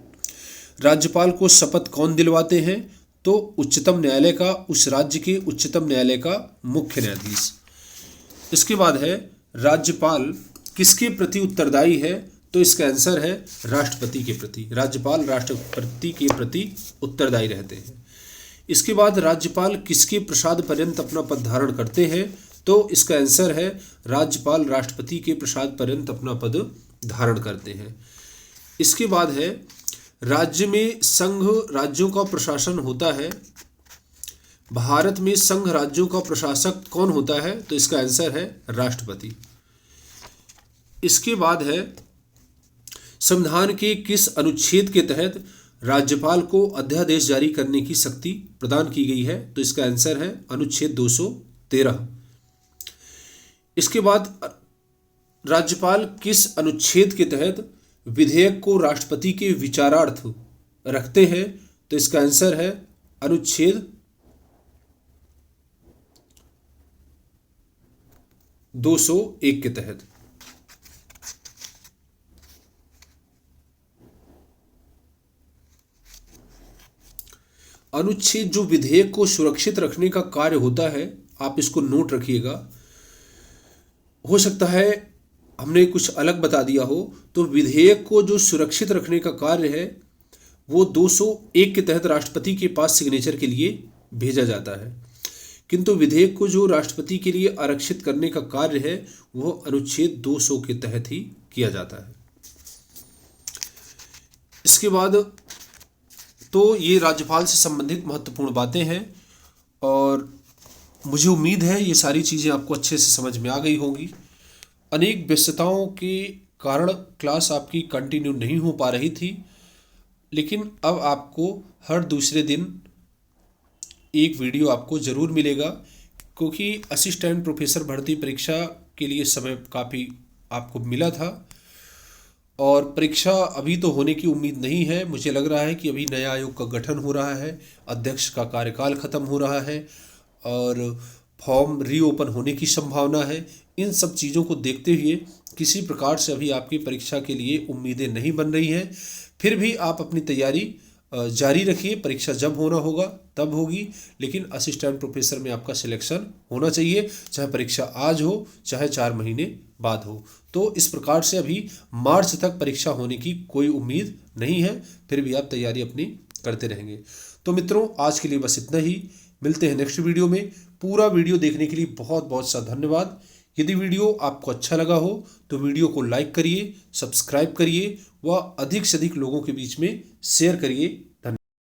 राज्यपाल को शपथ कौन दिलवाते हैं, तो उच्चतम न्यायालय का, उस राज्य के उच्चतम न्यायालय का मुख्य न्यायाधीश। इसके बाद है राज्यपाल किसके प्रति उत्तरदायी है, तो इसका आंसर है राष्ट्रपति के प्रति। राज्यपाल राष्ट्रपति के प्रति उत्तरदायी रहते हैं। इसके बाद राज्यपाल किसके प्रसाद पर्यंत अपना पद धारण करते हैं, तो इसका आंसर है राज्यपाल राष्ट्रपति के प्रसाद पर्यंत अपना पद धारण करते हैं। इसके बाद है राज्य में संघ राज्यों का प्रशासन होता है। भारत में संघ राज्यों का प्रशासक कौन होता है, तो इसका आंसर है राष्ट्रपति। इसके बाद है संविधान के किस अनुच्छेद के तहत राज्यपाल को अध्यादेश जारी करने की शक्ति प्रदान की गई है, तो इसका आंसर है अनुच्छेद 213। इसके बाद राज्यपाल किस अनुच्छेद के तहत विधेयक को राष्ट्रपति के विचारार्थ रखते हैं, तो इसका आंसर है अनुच्छेद 201 के तहत। अनुच्छेद जो विधेयक को सुरक्षित रखने का कार्य होता है, आप इसको नोट रखिएगा। हो सकता है हमने कुछ अलग बता दिया हो, तो विधेयक को जो सुरक्षित रखने का कार्य है वो 201 के तहत राष्ट्रपति के पास सिग्नेचर के लिए भेजा जाता है, किंतु विधेयक को जो राष्ट्रपति के लिए आरक्षित करने का कार्य है वो अनुच्छेद 200 के तहत ही किया जाता है। इसके बाद तो ये राज्यपाल से संबंधित महत्वपूर्ण बातें हैं और मुझे उम्मीद है ये सारी चीज़ें आपको अच्छे से समझ में आ गई होंगी। अनेक व्यस्तताओं के कारण क्लास आपकी कंटिन्यू नहीं हो पा रही थी, लेकिन अब आपको हर दूसरे दिन एक वीडियो आपको ज़रूर मिलेगा, क्योंकि असिस्टेंट प्रोफेसर भर्ती परीक्षा के लिए समय काफ़ी आपको मिला था और परीक्षा अभी तो होने की उम्मीद नहीं है। मुझे लग रहा है कि अभी नया आयोग का गठन हो रहा है, अध्यक्ष का कार्यकाल ख़त्म हो रहा है और फॉर्म रीओपन होने की संभावना है। इन सब चीज़ों को देखते हुए किसी प्रकार से अभी आपकी परीक्षा के लिए उम्मीदें नहीं बन रही हैं। फिर भी आप अपनी तैयारी जारी रखिए, परीक्षा जब होना होगा तब होगी, लेकिन असिस्टेंट प्रोफेसर में आपका सिलेक्शन होना चाहिए, चाहे परीक्षा आज हो चाहे 4 महीने बाद हो। तो इस प्रकार से अभी मार्च तक परीक्षा होने की कोई उम्मीद नहीं है, फिर भी आप तैयारी अपनी करते रहेंगे। तो मित्रों, आज के लिए बस इतना ही। मिलते हैं नेक्स्ट वीडियो में। पूरा वीडियो देखने के लिए बहुत बहुत सा धन्यवाद। यदि वीडियो आपको अच्छा लगा हो तो वीडियो को लाइक करिए, सब्सक्राइब करिए व अधिक से अधिक लोगों के बीच में शेयर करिए।